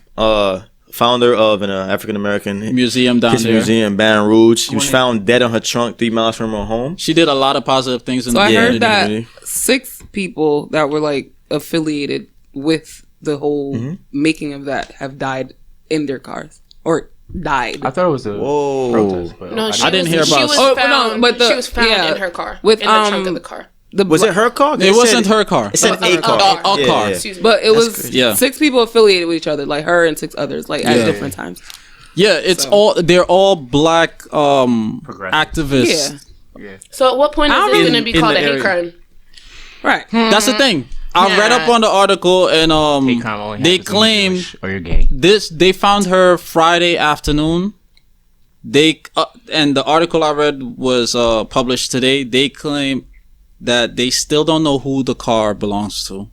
founder of an African American Museum down history there. museum in Baton Rouge. She was found dead on her trunk 3 miles from her home. She did a lot of positive things in So the I Yeah, heard that really. 6 people that were like affiliated with the whole making of that have died in their cars or died. I thought it was a Whoa. protest, but No, I didn't hear She about- was Oh, found, no, but she was found in her car. with, in the trunk of the car. Was it her car? It wasn't her car. It said It wasn't a her car. car. A car. Excuse me. But it was crazy. Yeah. 6 people affiliated with each other, like her and 6 others, like at Yeah. different times. Yeah, it's they're all black activists. Yeah, So at what point is I this don't- going to be in called the a hate area. crime? right. That's the thing. I read up on the article and hate crime only they happens when you're claim Jewish or you're gay. they found her Friday afternoon. They and the article I read was published today. They claim that they still don't know who the car belongs to.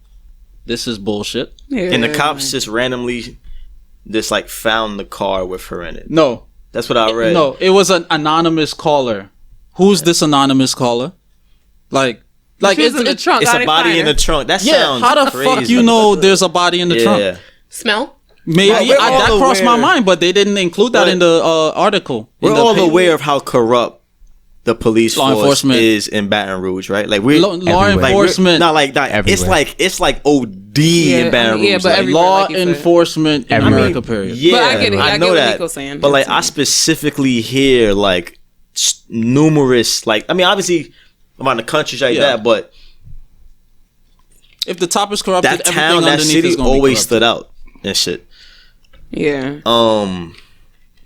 This is bullshit. Yeah. And the cops just randomly just like found the car with her in it. No, That's what I read. no, it was an anonymous caller. Who's this anonymous caller? Like She was in the trunk. It's I a didn't body find in her. the trunk. That yeah, sounds how the crazy. fuck you know there's a body in the Yeah. trunk? Smell? Maybe Well, we're that all crossed my aware- mind, but they didn't include that But in the article. We're in the all paper. aware of how corrupt the police Law force enforcement. is in Baton Rouge, right? Like we're Law Everywhere. enforcement. not like that. Everywhere. It's like OD in Baton Rouge. yeah, but like, everywhere, law like you said. enforcement in Everywhere. America. Period. yeah, But I get it. I get know what that. Nico's saying. But like, It's- I specifically hear like numerous, like, I mean, obviously around the countries like Yeah. that, but If the top is corrupted, that everything town, that underneath city is going to be always corrupt. stood out and shit. Yeah.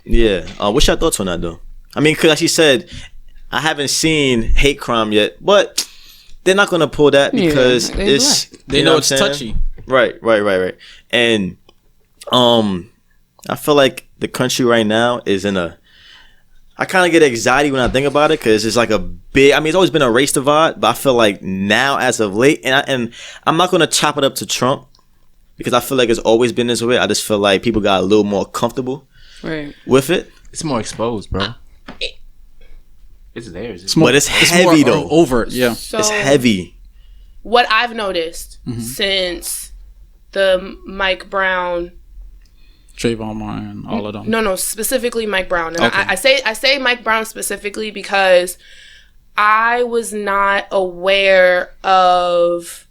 Yeah. What's your thoughts on that though? I mean, because like you said, I haven't seen hate crime yet, but they're not gonna pull that Yeah, because they it's They you know what it's I'm saying? touchy. Right. And I feel like the country right now is in a. I kind of get anxiety when I think about it because it's like a big. I mean, it's always been a race divide, but I feel like now, as of late, and I'm not gonna chop it up to Trump because I feel like it's always been this way. I just feel like people got a little more comfortable Right. with it, It's more exposed, bro. It's theirs. It's but it's heavy more though. overt. Yeah. So It's heavy. what I've noticed since the Mike Brown, Trayvon Martin, all of them. no, specifically Mike Brown, and Okay. I say Mike Brown specifically because I was not aware of.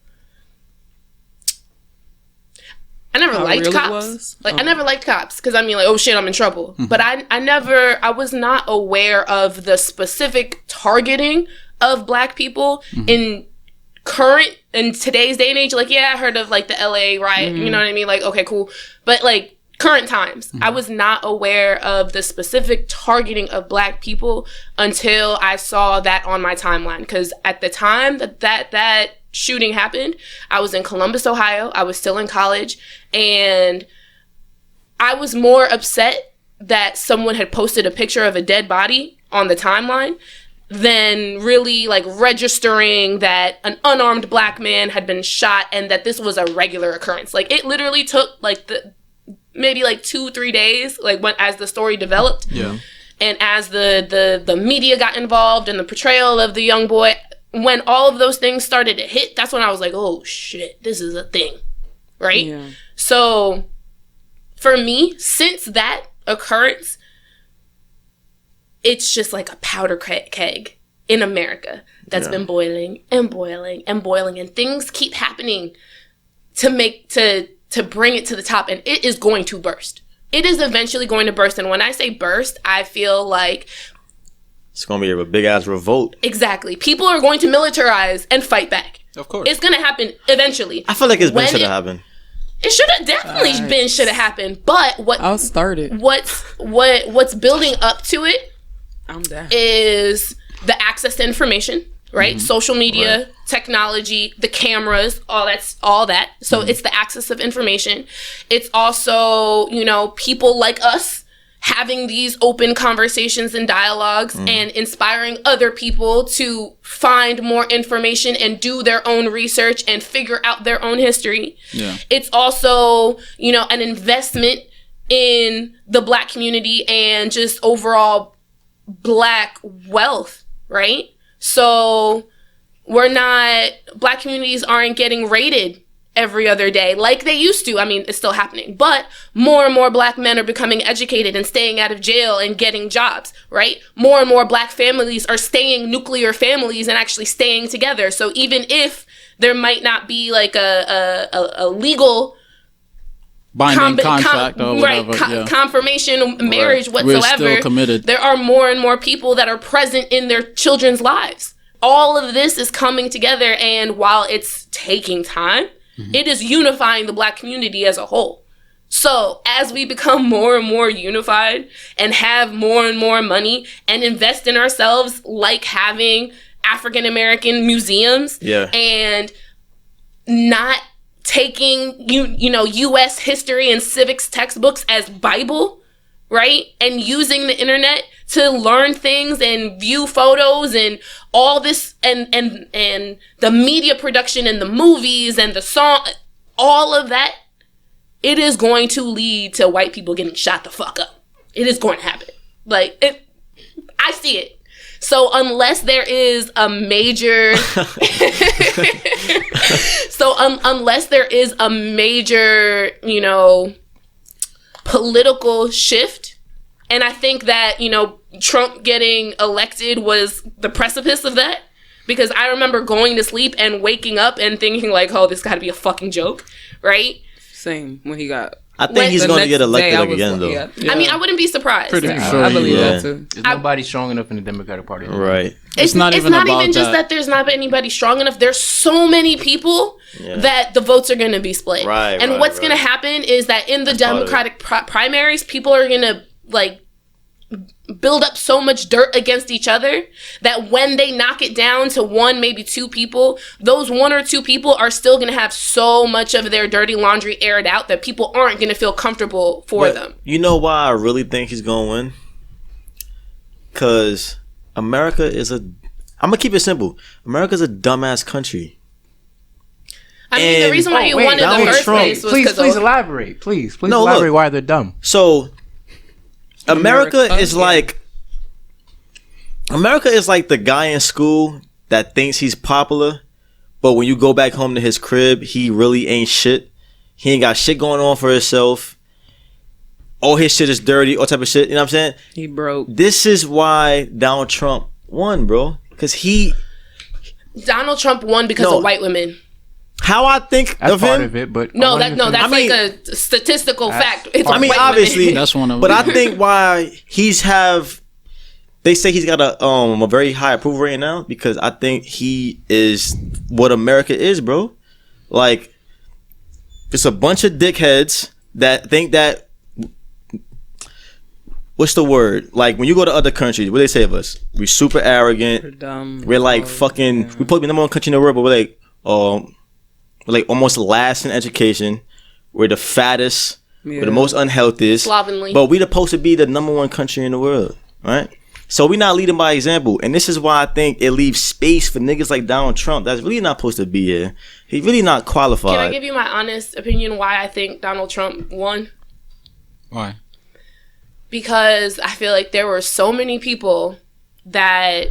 I never How liked real it cops. was? I never liked cops because I mean, like, oh shit, I'm in trouble. But I was not aware of the specific targeting of Black people in today's day and age. Like, yeah, I heard of like the LA riot. You know what I mean? Like, okay, cool. But like current times, I was not aware of the specific targeting of Black people until I saw that on my timeline. Because at the time that shooting happened, I was in Columbus, Ohio. I was still in college, and I was more upset that someone had posted a picture of a dead body on the timeline than really like registering that an unarmed Black man had been shot and that this was a regular occurrence. Like, it literally took like maybe like 2-3 days, like as the story developed. Yeah. And as the media got involved in the portrayal of the young boy, when all of those things started to hit, that's when I was like, oh shit, this is a thing. right? Yeah. So for me, since that occurrence, it's just like a powder keg in America that's been boiling and boiling and boiling, and things keep happening to bring it to the top, and it is going to burst. It is eventually going to burst, and when I say burst, I feel like it's gonna be a big ass revolt. Exactly. People are going to militarize and fight back. Of course. It's gonna happen eventually. I feel like it's been should have happened. It should have definitely should have happened. But I'll start it. What's building up to it I'm down. is the access to information, right? Social media, technology, the cameras, all that. So it's the access of information. It's also, people like us having these open conversations and dialogues and inspiring other people to find more information and do their own research and figure out their own history. Yeah. It's also, an investment in the Black community and just overall Black wealth, right? So Black communities aren't getting raided every other day like they used to. I mean, it's still happening, but more and more Black men are becoming educated and staying out of jail and getting jobs, right? More and more Black families are staying nuclear families and actually staying together. So even if there might not be like a legal binding contract or whatever, confirmation marriage whatsoever, we're still committed. There are more and more people that are present in their children's lives. All of this is coming together, and while it's taking time, it is unifying the Black community as a whole. So as we become more and more unified and have more and more money and invest in ourselves, like having African American museums and not taking U.S. history and civics textbooks as Bible, right? And using the internet to learn things and view photos and all this and the media production and the movies and the song, all of that, it is going to lead to white people getting shot the fuck up. It is going to happen. I see it. So unless there is a major political shift, and I think that, Trump getting elected was the precipice of that, because I remember going to sleep and waking up and thinking like, oh, this got to be a fucking joke, right? Same when he got. I think he's going to get elected again, though. Yeah. I mean, I wouldn't be surprised. Pretty sure. I believe that too. There's nobody strong enough in the Democratic Party. Right. It's not even just that there's not anybody strong enough. There's so many people that the votes are going to be split. Right. And what's going to happen is that in the Democratic primaries, people are going to build up so much dirt against each other that when they knock it down to one, maybe two people, those one or two people are still going to have so much of their dirty laundry aired out that people aren't going to feel comfortable for them. You know why I really think he's going to win? Because America is I'm going to keep it simple. America's a dumbass country. I mean, the reason why he won in the first place was because Please elaborate. Please elaborate why they're dumb. So America is like the guy in school that thinks he's popular, but when you go back home to his crib, he really ain't shit. He ain't got shit going on for himself. All his shit is dirty, all type of shit. You know what I'm saying? He broke. This is why Donald Trump won, bro. Because Donald Trump won because of white women. How I think that's of part him, of it, but that's like a statistical fact. It's obviously that's one of them. But I think why they say he's got a very high approval rate now because I think he is what America is, bro. Like, it's a bunch of dickheads that think that. What's the word? Like when you go to other countries, what they say of us? We're super arrogant. We're dumb. We're like fucking. We're supposed to be the number one country in the world, but we're like almost last in education. We're the fattest. Yeah. We're the most unhealthiest. Slovenly. But we're supposed to be the number one country in the world, right? So we're not leading by example. And this is why I think it leaves space for niggas like Donald Trump that's really not supposed to be here. He's really not qualified. Can I give you my honest opinion why I think Donald Trump won? Why? Because I feel like there were so many people that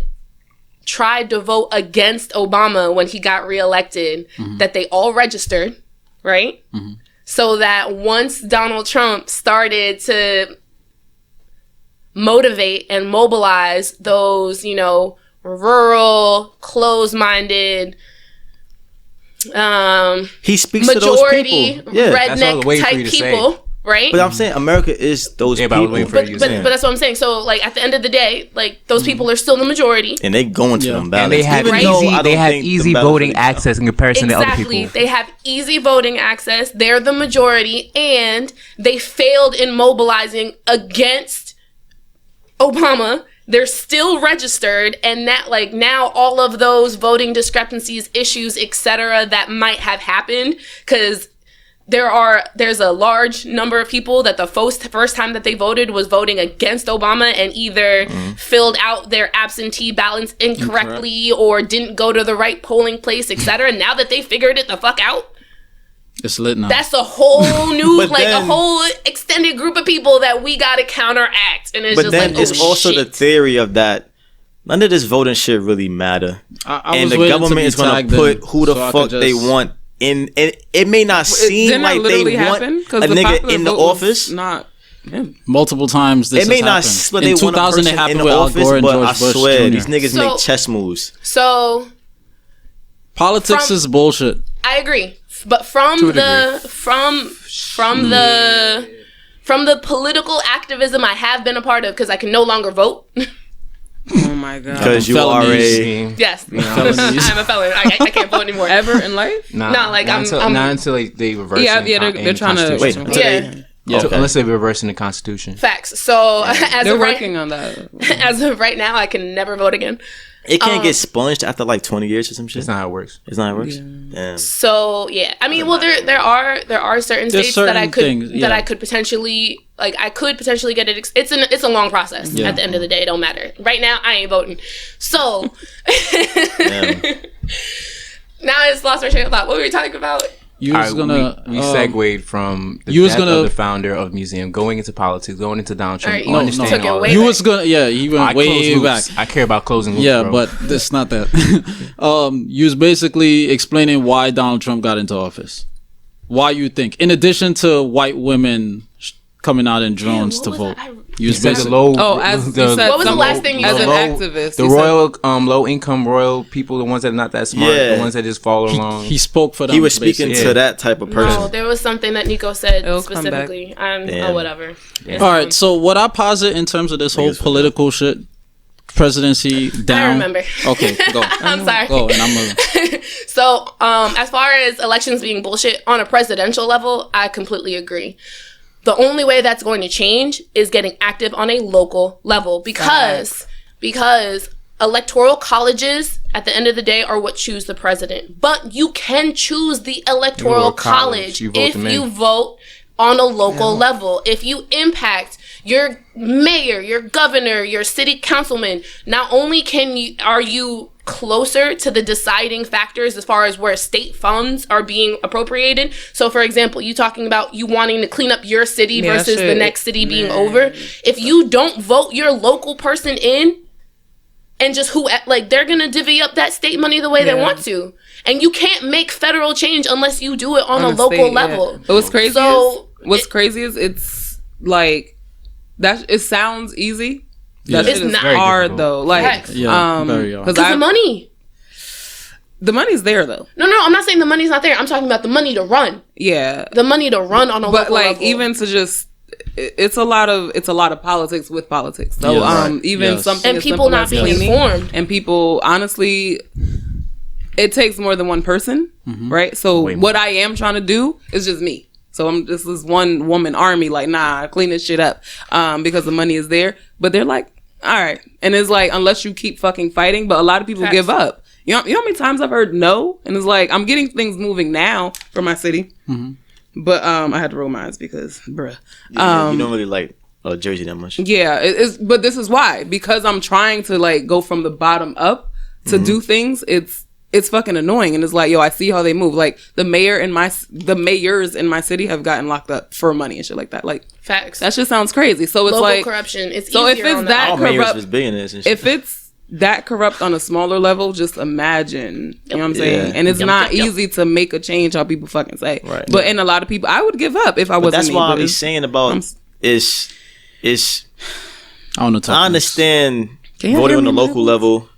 tried to vote against Obama when he got reelected that they all registered, right? Mm-hmm. So that once Donald Trump started to motivate and mobilize those, you know, rural, closed-minded, he speaks majority to those people. Yeah. redneck type people, right? But I'm saying America is those people. But that's what I'm saying. So, like, at the end of the day, like, those people are still the majority. And they going to them ballots. And they have easy voting access in comparison to other people. Exactly. They have easy voting access. They're the majority. And they failed in mobilizing against Obama. They're still registered, and that, like, now all of those voting discrepancies, issues, etc., that might have happened, because there's a large number of people that the first time that they voted was voting against Obama and either filled out their absentee ballots incorrectly or didn't go to the right polling place, etc. Now that they figured it the fuck out, it's lit now. that's a whole new, a whole extended group of people that we gotta counteract. And it's just like, oh, it's also the theory of that none of this voting shit really matter. And the government is gonna put who the fuck they want in. And it may not seem like they want a nigga in the office. Not him. Multiple times this it may not, happened. but they in want a 2000 it person happened in with the Al office. Gore and But George I Bush swear, Jr. these niggas make chess moves. So politics is bullshit. I agree, but from the political activism I have been a part of, because I can no longer vote. Oh my god! Because you are a yes, I'm a felon. I can't vote anymore. Ever in life? Not until they reverse. Yeah, they're trying to wait. Unless they reverse in the Constitution. Facts. So they're working on that. As of right now, I can never vote again. It can't get sponged after like 20 years or some shit. It's not how it works. It's not how it works. Damn. So yeah, I mean, well, there are certain states that I could that I could potentially get it. It's a long process. At the end of the day, it don't matter. Right now, I ain't voting. So now I just lost my train of thought. What were we talking about? We segued from the death of the founder of Museum, going into politics, going into Donald Trump. He went way back. I care about closing loops, yeah, bro. but it's not that. You was basically explaining why Donald Trump got into office. Why you think, in addition to white women coming out in drones to vote. You said the low. Oh, what was the last thing you said? As an activist, the royal, low income royal people, the ones that are not that smart, the ones that just follow along. He spoke for them. He was speaking to that type of person. No, there was something that Nico said specifically. Whatever. Yeah. All right. So what I posit in terms of this whole political shit, presidency down. I remember. Okay, go. I'm sorry. Go, and I'm gonna. So, as far as elections being bullshit on a presidential level, I completely agree. The only way that's going to change is getting active on a local level because electoral colleges at the end of the day are what choose the president. But you can choose the electoral college if you vote on a local level. If you impact your mayor, your governor, your city councilman, not only are you closer to the deciding factors as far as where state funds are being appropriated. So, for example, you talking about you wanting to clean up your city versus the next city being over. If you don't vote your local person in, and just they're gonna divvy up that state money the way they want to, and you can't make federal change unless you do it on a local level. But what's crazy is it's like that. It sounds easy. That it's shit is not hard though. Like, very hard. Because the money. The money's there though. No, I'm not saying the money's not there. I'm talking about the money to run. Yeah, the money to run on a local level. But even to just, it's a lot of politics with politics. So something and people not being informed, and people honestly, it takes more than one person, right? So what I am trying to do is just me. So I'm just this one woman army, like, nah, clean this shit up, because the money is there. But they're like, all right, and it's like unless you keep fucking fighting, but a lot of people give up. You know how many times I've heard no, and it's like I'm getting things moving now for my city, but I had to roll my eyes because, bruh, you don't really like Jersey that much. Yeah, but this is why, because I'm trying to like go from the bottom up to do things. It's fucking annoying, and it's like, yo, I see how they move. Like the mayors in my city have gotten locked up for money and shit like that. Like facts. That shit sounds crazy. So it's local like corruption. It's so easier if it's that corrupt, billionaires and shit. if it's that corrupt on a smaller level, just imagine. You know what I'm saying? Yeah. And it's not Yep. easy to make a change, how people fucking say. Right. But in a lot of people, I would give up if I But wasn't that's why I me, be but saying about is I don't know. I understand Can you voting hear on the me, local Michael? level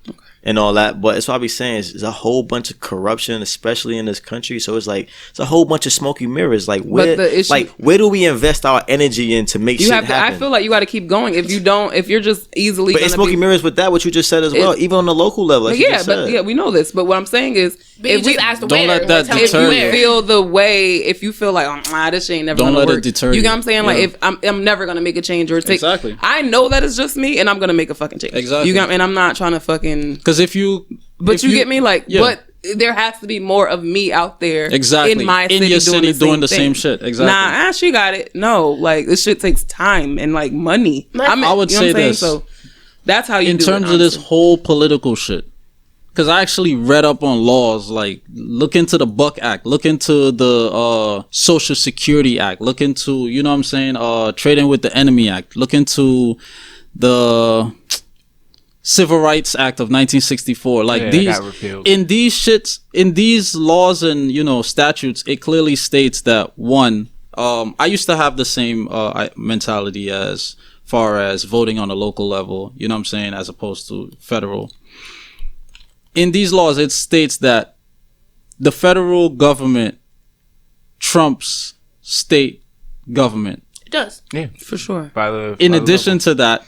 and all that, but it's what I be saying is a whole bunch of corruption, especially in this country. So it's like it's a whole bunch of smoky mirrors. Like where, the issue- where do we invest our energy in to make you shit have to, happen? I feel like you got to keep going. If you don't, if you're just easily, but it's gonna smoky mirrors with that. What you just said as well, even on the local level. Like you yeah, just but said. yeah, we know this. But what I'm saying is, But you if we just asked don't where. let that Tell me if deter you you. where. feel the way, if you feel like this shit ain't never Don't gonna let it work, deter you you. know what I'm saying? Like Yeah. if I'm never gonna make a change or take. Exactly. I know that it's just me, and I'm gonna make a fucking change. Exactly. You got, and I'm not trying to fucking. Because if you, But if you get me, like, yeah. but there has to be more of me out there, Exactly. in my In city, your city doing the same thing. shit. Exactly. Nah, she got it. No, like this shit takes time and like money. I would you know say what I'm saying? this. So that's how you in do terms it, of this honestly. whole political shit, because I actually read up on laws, like look into the Buck Act, look into the Social Security Act, look into, you know what I'm saying, Trading with the Enemy Act, look into the Civil Rights Act of 1964. Like Yeah, that these, got repealed. in these shits, in these laws and, you know, statutes, it clearly states that one, I used to have the same mentality as far as voting on a local level, you know what I'm saying, as opposed to federal. In these laws, it states that the federal government trumps state government. It does. Yeah, For sure. In addition to that,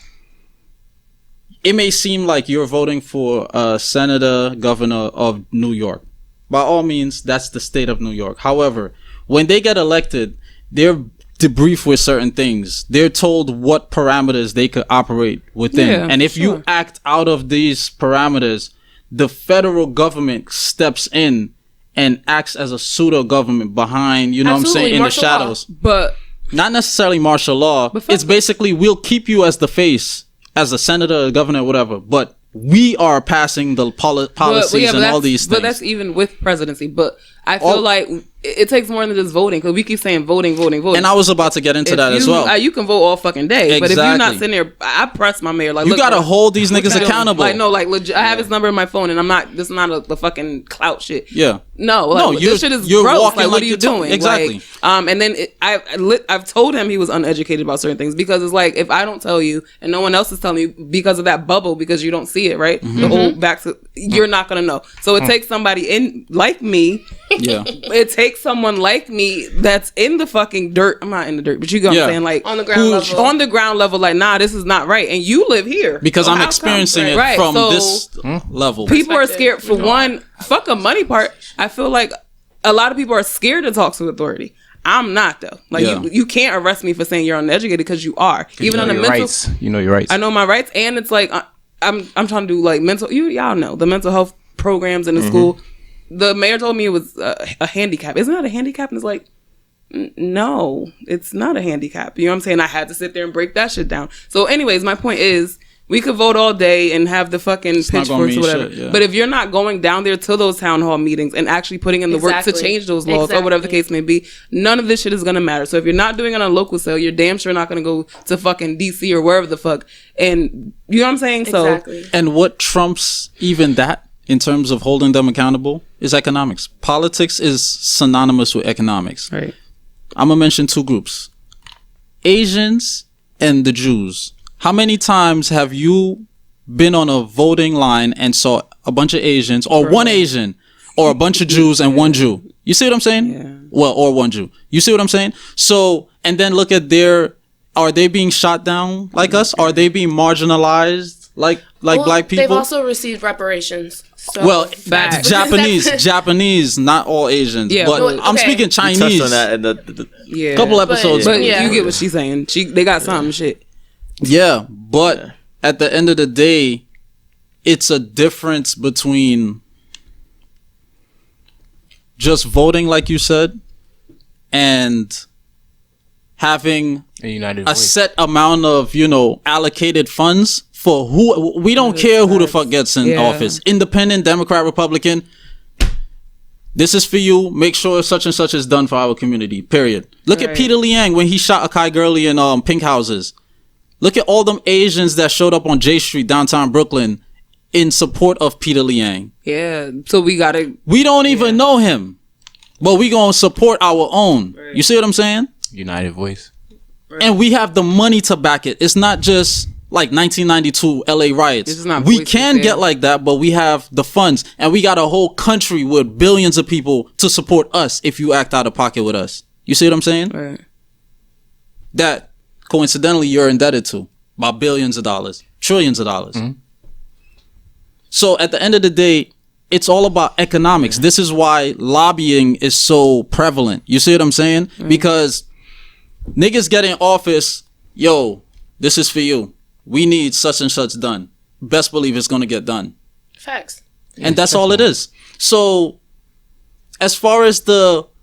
it may seem like you're voting for a senator, governor of New York. By all means, that's the state of New York. However, when they get elected, they're debriefed with certain things. They're told what parameters they could operate within. Yeah, and if for you sure. act out of these parameters, the federal government steps in and acts as a pseudo government behind, you know what I'm Absolutely, saying, in the martial law. shadows. But Not necessarily martial law. But It's basically, we'll keep you as the face, as a senator, a governor, whatever. But we are passing the policies and all that's- these things. But that's even with presidency. But I feel All- like it takes more than just voting, because we keep saying voting. And I was about to get into If that as well. You can vote all fucking day, but if you're not Exactly. sitting there, I press my mayor. Like, You look, gotta bro, hold these niggas what you doing? accountable. Like, no, like legit. I have his number in my phone, and I'm not. This is not the fucking clout shit. Yeah. No, like, you're- this shit is you're gross. walking Like, what like are you you're talking- doing? Exactly. Like, and then I've told him he was uneducated about certain things, because it's like, if I don't tell you and no one else is telling you because of that bubble, because you don't see it, right? Mm-hmm. The whole back to, you're not gonna know. So it takes somebody in like me. Yeah. It takes someone like me that's in the fucking dirt. I'm not in the dirt, but you know what Yeah. I'm saying? Like, On the ground who's level. on the ground level, like, nah, this is not right. And you live here. Because So I'm how come? experiencing it Right. from So this level. people are Perspective. scared for one. Fuck a money part. I feel like a lot of people are scared to talk to authority. I'm not, though. Like, Yeah. you can't arrest me for saying you're uneducated, because you are. Even on the your mental, rights. You know your rights. I know my rights, and it's like I'm trying to do like mental. Y'all know the mental health programs in the school. The mayor told me it was a handicap. Isn't that a handicap? And it's like, no, it's not a handicap. You know what I'm saying? I had to sit there and break that shit down. So, anyways, my point is, we could vote all day and have the fucking not gonna pitchforks or mean whatever. shit, yeah. But if you're not going down there to those town hall meetings and actually putting in the work to Exactly. change those laws or whatever the Exactly. case may be, none of this shit is gonna matter. So if you're not doing it on a local scale, you're damn sure not gonna go to fucking DC or wherever the fuck. And you know what I'm saying? Exactly. And what trumps even that, in terms of holding them accountable, is economics. Politics is synonymous with economics. So, right. I'm gonna mention two groups: Asians and the Jews. How many times have you been on a voting line and saw a bunch of Asians, or one Asian, or a bunch of Jews and one Jew? You see what I'm saying? Yeah. Well, or one Jew. You see what I'm saying? So, and then look at are they being shot down like us? Are they being marginalized like Well, black people? They've also received reparations. So Well, Facts. Japanese, not all Asians. Yeah, but well, I'm okay. speaking You touched Chinese. on that in the Yeah. Couple episodes But ago. Yeah. you get what she's saying. They got some shit. Yeah, but at the end of the day, it's a difference between just voting, like you said, and having A united a voice. set amount of, allocated funds for who. We don't care who the fuck gets in Yeah. office. Independent, Democrat, Republican. This is for you. Make sure such and such is done for our community. Period. Look at Right. Peter Liang when he shot Akai Gurley in Pink Houses. Look at all them Asians that showed up on J Street, downtown Brooklyn, in support of Peter Liang. Yeah. So we gotta. We don't even know him, but we gonna support our own. Right. You see what I'm saying? United voice. Right. And we have the money to back it. It's not just like 1992 LA riots. We can get like that, but we have the funds, and we got a whole country with billions of people to support us if you act out of pocket with us. You see what I'm saying? Right. That coincidentally you're indebted to by billions of dollars, trillions of dollars. Mm-hmm. So at the end of the day, it's all about economics. This is why lobbying is so prevalent. You see what I'm saying? Mm-hmm. Because niggas get in office, yo, this is for you. We need such and such done. Best believe it's going to get done. Facts. And that's all it is. So as far as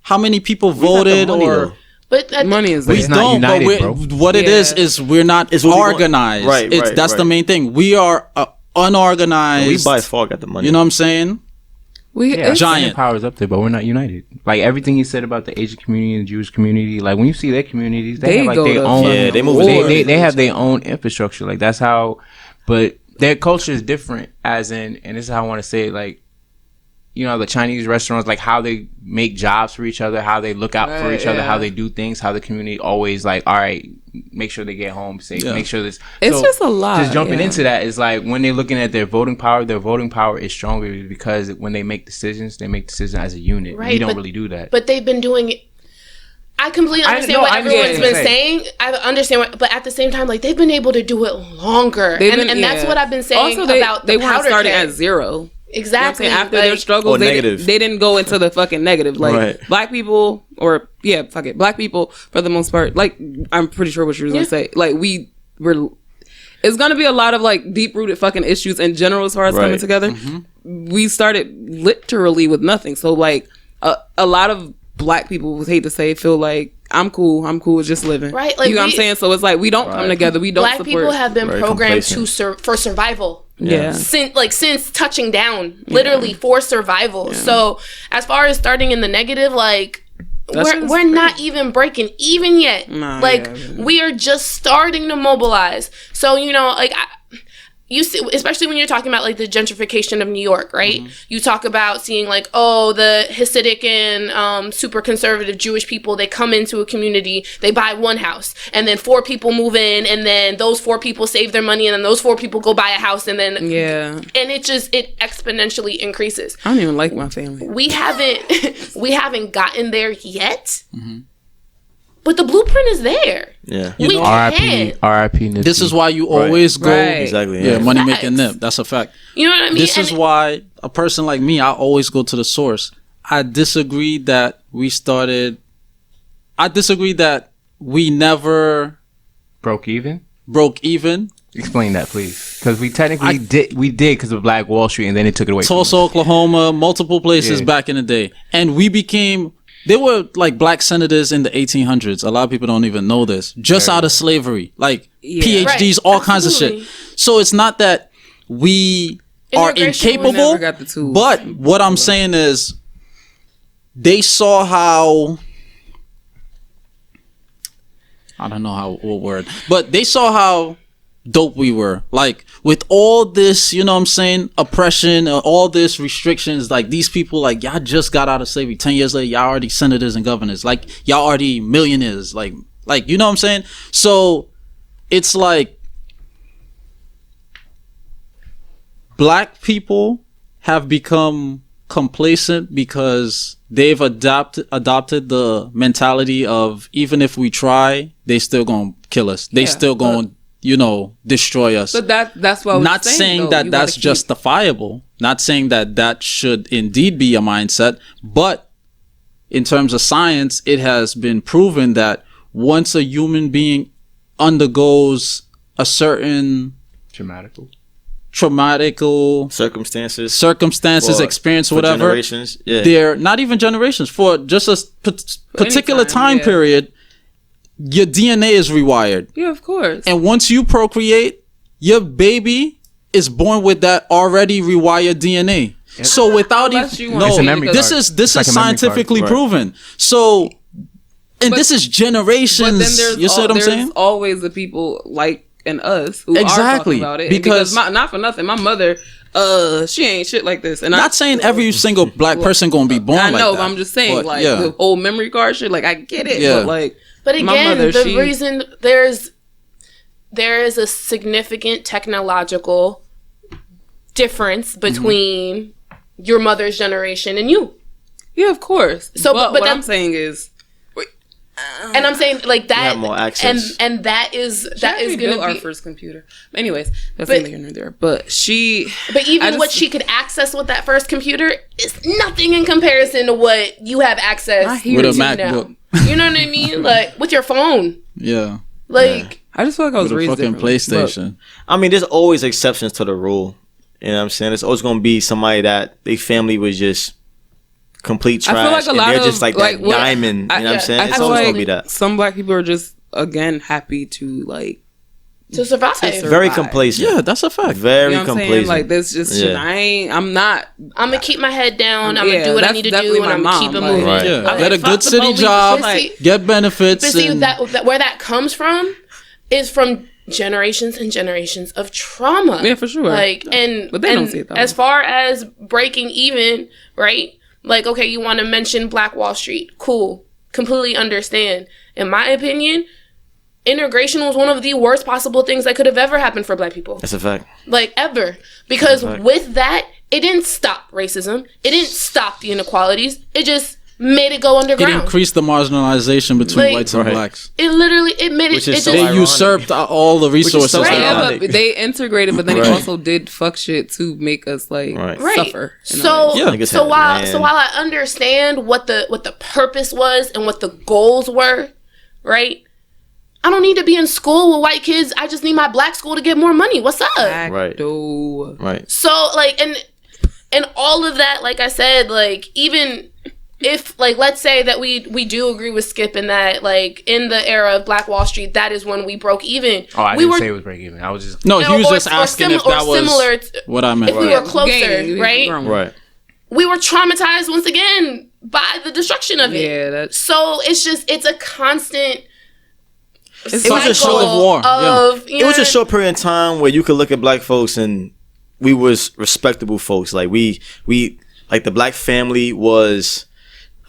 how many people voted or... But money is we don't, united, but what it is we're not organized. Right, that's the main thing. We are unorganized. We by far got the money. You know what I'm saying? Giant powers up there, but we're not united. Like everything he said about the Asian community and the Jewish community, like when you see their communities, they have like their own. Yeah, they have their own infrastructure. Like that's how, but their culture is different. As in, and this is how I want to say it, like, you know, the Chinese restaurants, like how they make jobs for each other, how they look out for each other, how they do things, how the community always like, all right, make sure they get home safe, make sure this. It's just a lot. Just jumping into that is like when they're looking at their voting power is stronger because when they make decisions as a unit. Right, we don't really do that. But they've been doing it. I completely understand what everyone's been saying. I understand, but at the same time, like they've been able to do it longer, and that's what I've been saying also, about they the weren't powder starting keg. at zero. Exactly. You know after their struggles, they didn't go into the fucking negative. Like black people, black people for the most part. Like I'm pretty sure what you were gonna say. Like it's gonna be a lot of like deep rooted fucking issues in general as far as coming together. Mm-hmm. We started literally with nothing. So like a lot of black people would hate to say feel like I'm cool with just living. Right. Like, you know what I'm saying? So it's like we don't come together. We don't black support. People have been programmed for survival. Yeah. Since touching down, literally for survival. Yeah. So as far as starting in the negative, like we're not even breaking even yet. We are just starting to mobilize. So, you know, like you see, especially when you're talking about like the gentrification of New York, right? Mm-hmm. You talk about seeing like, the Hasidic and super conservative Jewish people, they come into a community, they buy one house, and then 4 people move in, and then those 4 people save their money, and then those 4 people go buy a house, and then and it exponentially increases. I don't even like my family. We haven't gotten there yet. Mm-hmm. But the blueprint is there. Yeah. We R.I.P. This is why you always go. Exactly. Yeah, money making nip. That's a fact. You know what I mean? This is why a person like me, I always go to the source. I disagree that we never broke even. Explain that, please. Because we technically did because of Black Wall Street, and then it took it away. Tulsa, Oklahoma, multiple places back in the day, and we became. There were like black senators in the 1800s. A lot of people don't even know this. Just out of slavery, like PhDs, all kinds of shit. So it's not that we are incapable. But what I'm saying is, they saw how. I don't know what word, but they saw how dope we were, like with all this, you know what I'm saying, oppression, all this restrictions. Like these people, like y'all just got out of slavery. 10 years later, y'all already senators and governors. Like y'all already millionaires. Like you know what I'm saying. So it's like black people have become complacent because they've adopted the mentality of even if we try, they still gonna kill us. They still gonna destroy us. But that's what not saying that that's justifiable. Not saying that should indeed be a mindset. But in terms of science, it has been proven that once a human being undergoes a certain traumatical circumstances, experience, whatever. Generations, they're not even generations, for just a particular time period. Your DNA is rewired. Yeah, of course. And once you procreate, your baby is born with that already rewired DNA. Yeah. So without this is scientifically proven. So, this is generations. But then you see what I'm saying? There's always the people like and us who are talking about it. Because not for nothing, my mother she ain't shit like this. And Not saying every single black person gonna be born I know, like but that. I'm just saying, But, like, yeah. the whole memory card shit, like, I get it, Yeah. but, like, But again, my mother, reason there is a significant technological difference between your mother's generation and you. yeah, of course. So, but but what that- I'm saying is, And I'm saying like that, have more access. and that is going gonna to our be. first computer. Anyways, that's But- neither here nor there. But But even I just- what she could access with that first computer is nothing in comparison to what you have access I hear With a to MacBook. now. You know what I mean? Like with your phone, Yeah. like. I just feel like I was With a raised fucking differently. PlayStation. I mean, there's always exceptions to the rule. You know what I'm saying? There's always gonna be somebody that their family was just complete trash. I feel like a and lot they're of just like like that what- diamond. You know what I'm saying? I It's feel always like gonna be that. some black people are just again happy to like To survive. survive. Very complacent. Yeah, that's a fact. Very you know what I'm complacent. saying? Like this just shit. Yeah. I'm not. I'm gonna keep my head down. I'm Yeah, gonna do what I that's need to definitely do, and my I'm gonna mom, keep it like- moving. Right. Yeah. Like, Get a fuck good the city police. job, But see- get benefits. But see and- that where that comes from is from generations and generations of trauma. Yeah, for sure. Like and But they don't see it that as way. far as breaking even, right? Like, okay, you want to mention Black Wall Street. Cool. Completely understand. In my opinion, integration was one of the worst possible things that could have ever happened for black people. That's a fact. Like, ever. Because Right. with that, it didn't stop racism. It didn't stop the inequalities. It just made it go It underground. increased the marginalization between Like- whites and Right. blacks. It literally, it made Which it, is it so just, They ironic. usurped all the resources. so of Right. Yeah, ironic. but they integrated, but then Right. it also did fuck shit to make us like Right. right. suffer. in a So, way. Yeah. Niggas so had while land. so while I understand what the purpose was and what the goals were, right? I don't need to be in school with white kids. I just need my black school to get more money. What's up? Right. Facto. Right. So like and all of that, like I said, like even if like let's say that we do agree with Skip in that like in the era of Black Wall Street, that is when we broke even. Oh, I we didn't say it was break even. I was just No, he was or- just or asking if or that was similar to- what I meant. if we were closer, Gaining, right? growing. Right. We were traumatized once again by the destruction of it. Yeah, that's So it's a constant. It was a show cycle of war, Of, It was a short period of time where you could look at black folks and we was respectable folks. Like we like the black family was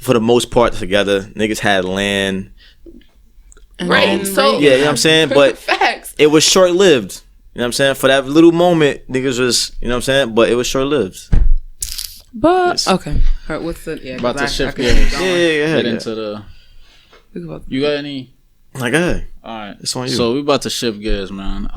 for the most part together. Niggas had land. right. And So Yeah, you know what I'm saying? But facts. it was short lived. You know what I'm saying? For that little moment, niggas was, you know what I'm saying? But it was short lived. But okay, all right. What's the About to 'cause shift could gears. keep Yeah, going. yeah, Get yeah. into the. We could- You got any? Like, hey, All right. it's on you. So we about to shift gears, man.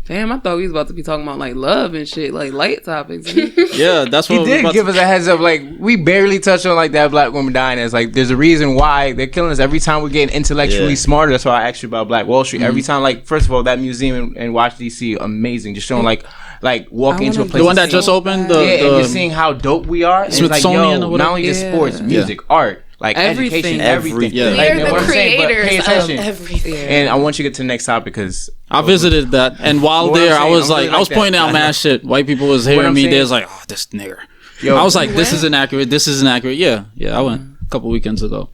Damn, I thought we was about to be talking about like love and shit, like light topics. Yeah, that's what he we did about give to, us a heads up. Like we barely touched on like that black woman dying. As like there's a reason why they're killing us every time we're getting intellectually Yeah. smarter. That's why I asked you about Black Wall Street. Mm-hmm. Every time, like first of all, that museum in Washington D.C. amazing, just showing like walking into a wanna place. the one that and just seeing- opened. yeah, and The just seeing how dope we are. And it's like, Smithsonian yo, or whatever? not only just Yeah. sports, music, art, like Everything. education, everything. Yeah. We Like, are you know the what I'm saying? But creators pay attention. of everything. And I want you to get to the next topic because I visited that, and while What I'm there, I saying, was I'm like, really I was like pointing that. out mad shit. White people was hearing I'm me. They saying- was like, "Oh, this nigger." yo, I was like, "This went? is inaccurate. This is inaccurate." Yeah, I went a couple weekends ago.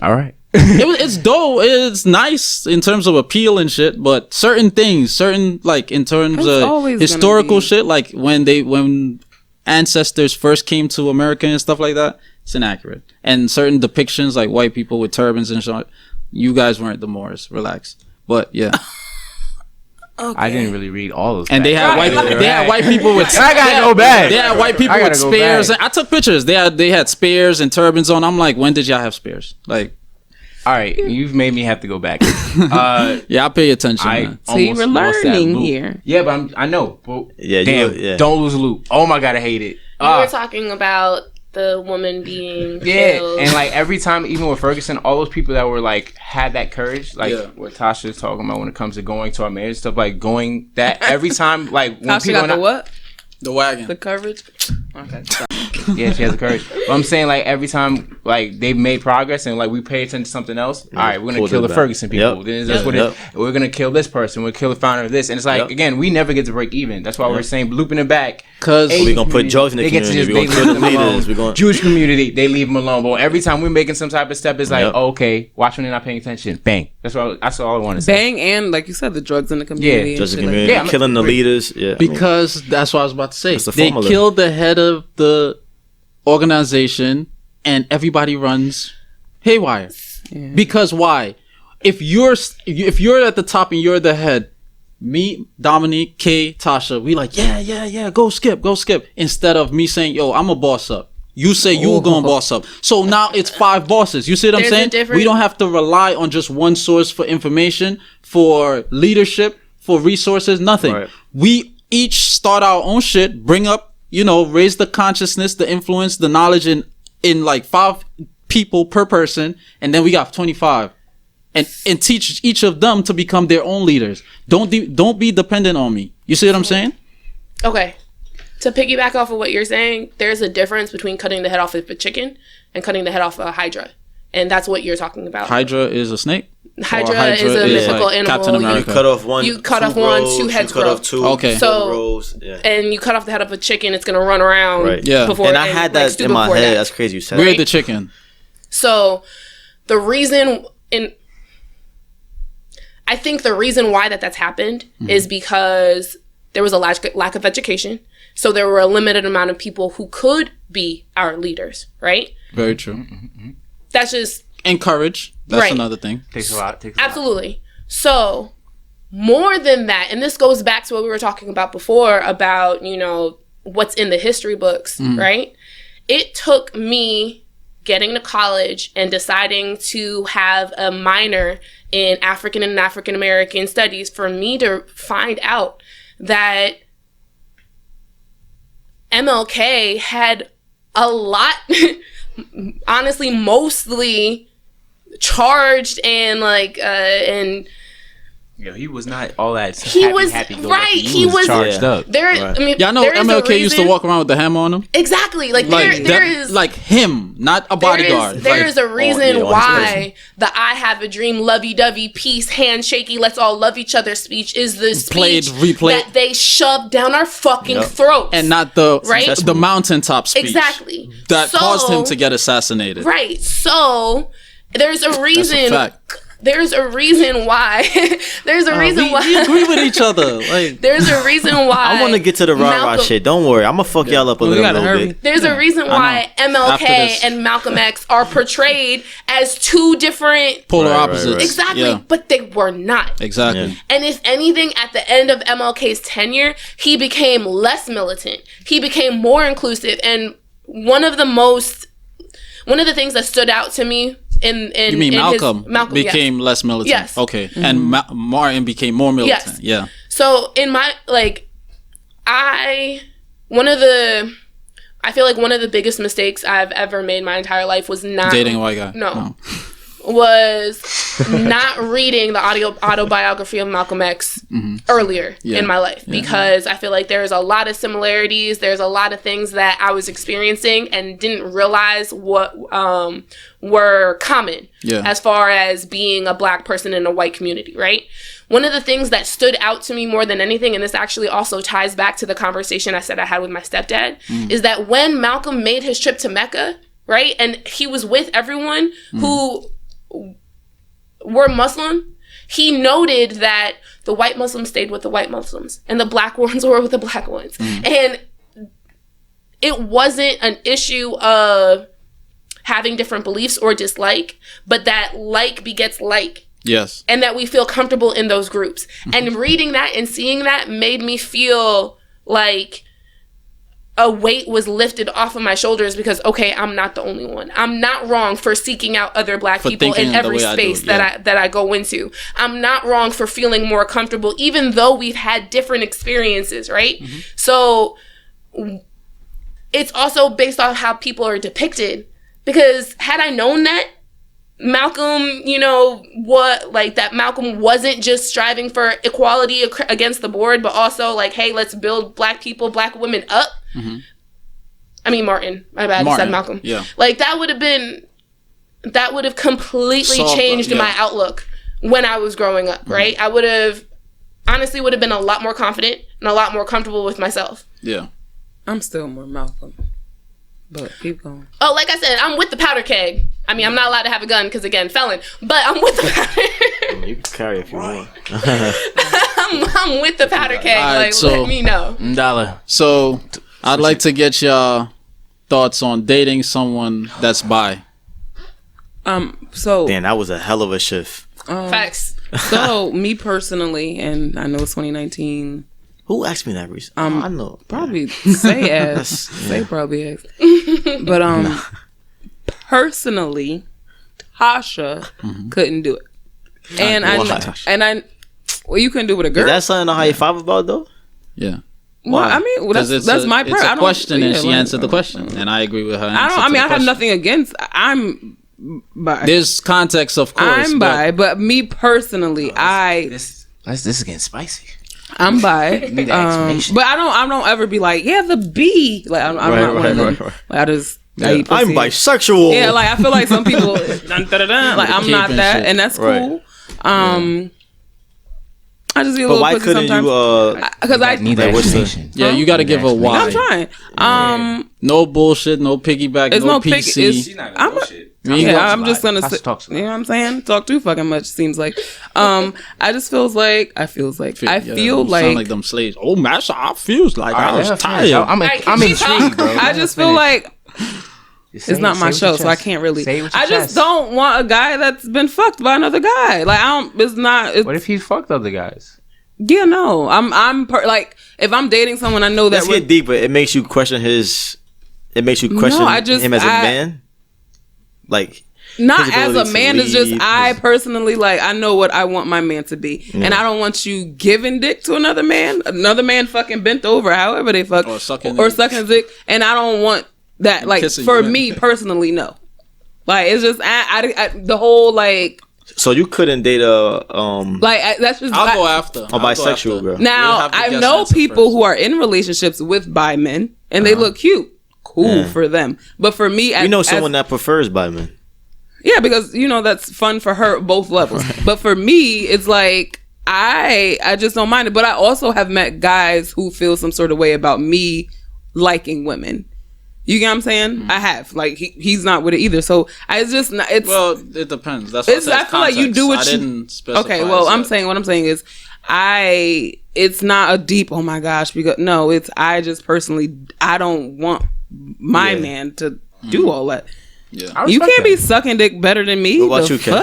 all right. It's dope. It's nice in terms of appeal and shit, but certain things, like in terms It's of always gonna historical be- shit, like when ancestors first came to America and stuff like that, it's inaccurate. And certain depictions, like white people with turbans and shit, you guys weren't the Moors. Relax. But yeah, I didn't really read all of that. and they had white people with. I gotta go back. They had white people I with gotta go spears. back. I took pictures. They had spears and turbans on. I'm like, when did y'all have spears? Like, All right, you've made me have to go back. yeah, I pay attention. I Man. So you almost were lost that learning loop. here. Yeah, but I know. But Yeah, damn, yeah. don't lose a loop. Oh my god, I hate it. We were talking about the woman being Yeah, killed. and like every time, even with Ferguson, all those people that were like had that courage, like Yeah. what Tasha is talking about when it comes to going to our marriage stuff, like going that every time, like when Tasha people got the what? The wagon. The coverage. Okay. yeah, she has the courage. But I'm saying like every time like they've made progress and like we pay attention to something else. All right, we're gonna Pull kill it the back. Ferguson people. Yep. Then that's what we're gonna kill this person. We'll kill the founder of this. And it's like again, we never get to break even. That's why we're saying looping it back. Because we're gonna put drugs in the community. We're gonna kill the leaders. We're gonna Jewish community, they leave them alone. But every time we're making some type of step, it's like, oh, okay, watch when they're not paying attention. Bang. That's all I want to say. Bang, and like you said, the drugs in the community. Yeah, just the and shit community, like that. killing the leaders. Yeah, because that's what I was about to say. That's the They formula. killed the head of the organization, and everybody runs haywire. Yeah. Because why? If you're at the top and you're the head, me, Dominique, Kay, Tasha, we like, yeah, go skip. Instead of me saying, yo, I'm a boss up. You say you going boss up. So now it's 5 bosses. You see what I'm There's a saying? different- We don't have to rely on just one source for information, for leadership, for resources, nothing. Right. We each start our own shit, bring up, raise the consciousness, the influence, the knowledge in like 5 people per person, and then we got 25. And teach each of them to become their own leaders. Don't be dependent on me. You see what I'm saying? Okay. To piggyback off of what you're saying, there's a difference between cutting the head off of a chicken and cutting the head off of a hydra. And that's what you're talking about. Hydra is a snake? Hydra is a mythical like animal. Captain America. You cut off one. You cut two off one, rows, 2 heads you cut grow. off 2. Okay. So- rows. Yeah. And you cut off the head of a chicken, it's going to run around. Right. Yeah. Before, And I had that stupid in my before head. that. That's crazy. You said We're that. the chicken. So I think the reason why that's happened is because there was a lack of education. So there were a limited amount of people who could be our leaders, right? Very true. That's just And courage. That's Right. another thing. Takes a lot. absolutely. So more than that, and this goes back to what we were talking about before about, what's in the history books, right? It took me getting to college and deciding to have a minor in African and African American studies for me to find out that MLK had a lot, honestly, mostly charged and Yo, he was not all that. He was- right, he was- charged Yeah. up. there. Right. I mean, Y'all know there is a MLK used to reason- walk around with the hammer on him? Exactly. Like Like there that- is like him, not a bodyguard. There Like, is a reason on his why person. the "I have a dream, lovey-dovey, peace, handshaky, let's all love each other" speech is the speech replayed. that they shoved down our fucking Yep. throats. and not the Right? the mountaintop speech. Exactly. That So- caused him to get assassinated. right. So there's a reason. fact. There's a reason why. There's a reason why. we agree with each other. Like There's a reason why. I want to get to the rah-rah Malcolm- shit. Don't worry. I'm going to fuck y'all up a We little gotta hurry. bit. There's a reason why After MLK this. and Malcolm X are portrayed as 2 different. polar Right, right, opposites. right. Exactly, Yeah, but they were not. exactly. Yeah. And if anything, at the end of MLK's tenure, he became less militant. He became more inclusive. And one of the things that stood out to me in You mean in Malcolm, Malcolm became less militant? Yes. Okay. And Martin became more militant. Yes. Yeah. So in my I feel like one of the biggest mistakes I've ever made my entire life was not Dating a white guy. No. Was not reading the autobiography of Malcolm X earlier in my life, because I feel like there's a lot of similarities. There's a lot of things that I was experiencing and didn't realize what were common as far as being a Black person in a white community, right? One of the things that stood out to me more than anything, and this actually also ties back to the conversation I said I had with my stepdad, is that when Malcolm made his trip to Mecca, right, and he was with everyone who were Muslim, he noted that the white Muslims stayed with the white Muslims and the Black ones were with the Black ones. And it wasn't an issue of having different beliefs or dislike, but that like begets like. Yes. And that we feel comfortable in those groups. And reading that and seeing that made me feel like a weight was lifted off of my shoulders, because, okay, I'm not the only one. I'm not wrong for seeking out other Black people in every space that I go into. I'm not wrong for feeling more comfortable, even though we've had different experiences, right? So it's also based on how people are depicted. Because had I known that Malcolm, that Malcolm wasn't just striving for equality against the board, but also like, hey, let's build Black people, Black women up. I mean, Martin. My bad. I said Malcolm. Yeah. Like, that would have been that would have completely changed my outlook when I was growing up, right? I would have been a lot more confident and a lot more comfortable with myself. Yeah. I'm still more Malcolm. But keep going. Oh, like I said, I'm with the powder keg. I mean, I'm not allowed to have a gun because, again, felon. But I'm with the powder. You can carry if you want. I'm with the powder keg. Right, like, so, let me know. Abdalla. So, I'd like to get your thoughts on dating someone that's bi. So Damn, that was a hell of a shift. Facts. So me personally, and I know it's 2019. Who asked me that recently? I know. Probably say asked. Say probably asked. But personally, Tasha couldn't do it. And I well, you couldn't do it with a girl. Is that something to high five about though? Yeah. Well, I mean, well, that's my It's a question, and she answered the question, question. and I agree with her. I have nothing against. I'm bi. There's context, of course. I'm bi, but me personally, This is getting spicy. I'm bi. Need the explanation. But I don't ever be like, yeah, the B. Like I'm not one of them. Like, I just I eat I'm pussy. bisexual. Yeah, like I feel like some people like I'm not that, and that's cool. I just be a But little why pussy couldn't sometimes. you? Because I need that explanation. Yeah, you got to give a why. I'm trying. No bullshit, no piggyback, It's no no pick. PC. She's not gonna bullshit. I'm just gonna Tasha say, talks a lot. you know what I'm saying? Talk too fucking much. Seems like, I just feels like I feel like sound like them slaves. Oh, master, I feels like I was tired. I'm intrigued, bro. I just feel like it's not my show, so I can't really. I just don't want a guy that's been fucked by another guy. Like I don't. It's not. What if he fucked other guys? Yeah, no. Like if I'm dating someone, I know that. Let's get deeper. It makes you question his. It makes you question him as a man. Like not his as ability a man. to It's just lead, I personally like. I know what I want my man to be, and I don't want you giving dick to another man. Another man fucking bent over, however they fuck, Or sucking dick, and I don't want that. Like for me personally, no. Like it's just I the whole like. So you couldn't date a that's just. I'll go after a bisexual girl. Now I know people who are in relationships with bi men, and they look cute. Cool for them, but for me, you know someone that prefers bi men. Yeah, because that's fun for her both levels. But for me, it's like I just don't mind it. But I also have met guys who feel some sort of way about me liking women. You get what I'm saying? I have. Like he's not with it either. So it's just not. It's well, it depends. That's what I feel like you do what you. Didn't specify. Okay, well, what I'm saying is, it's not a deep. Oh my gosh, because no, it's I just personally I don't want my man to do all that. Yeah, you can't be sucking dick better than me. What about you, Ken?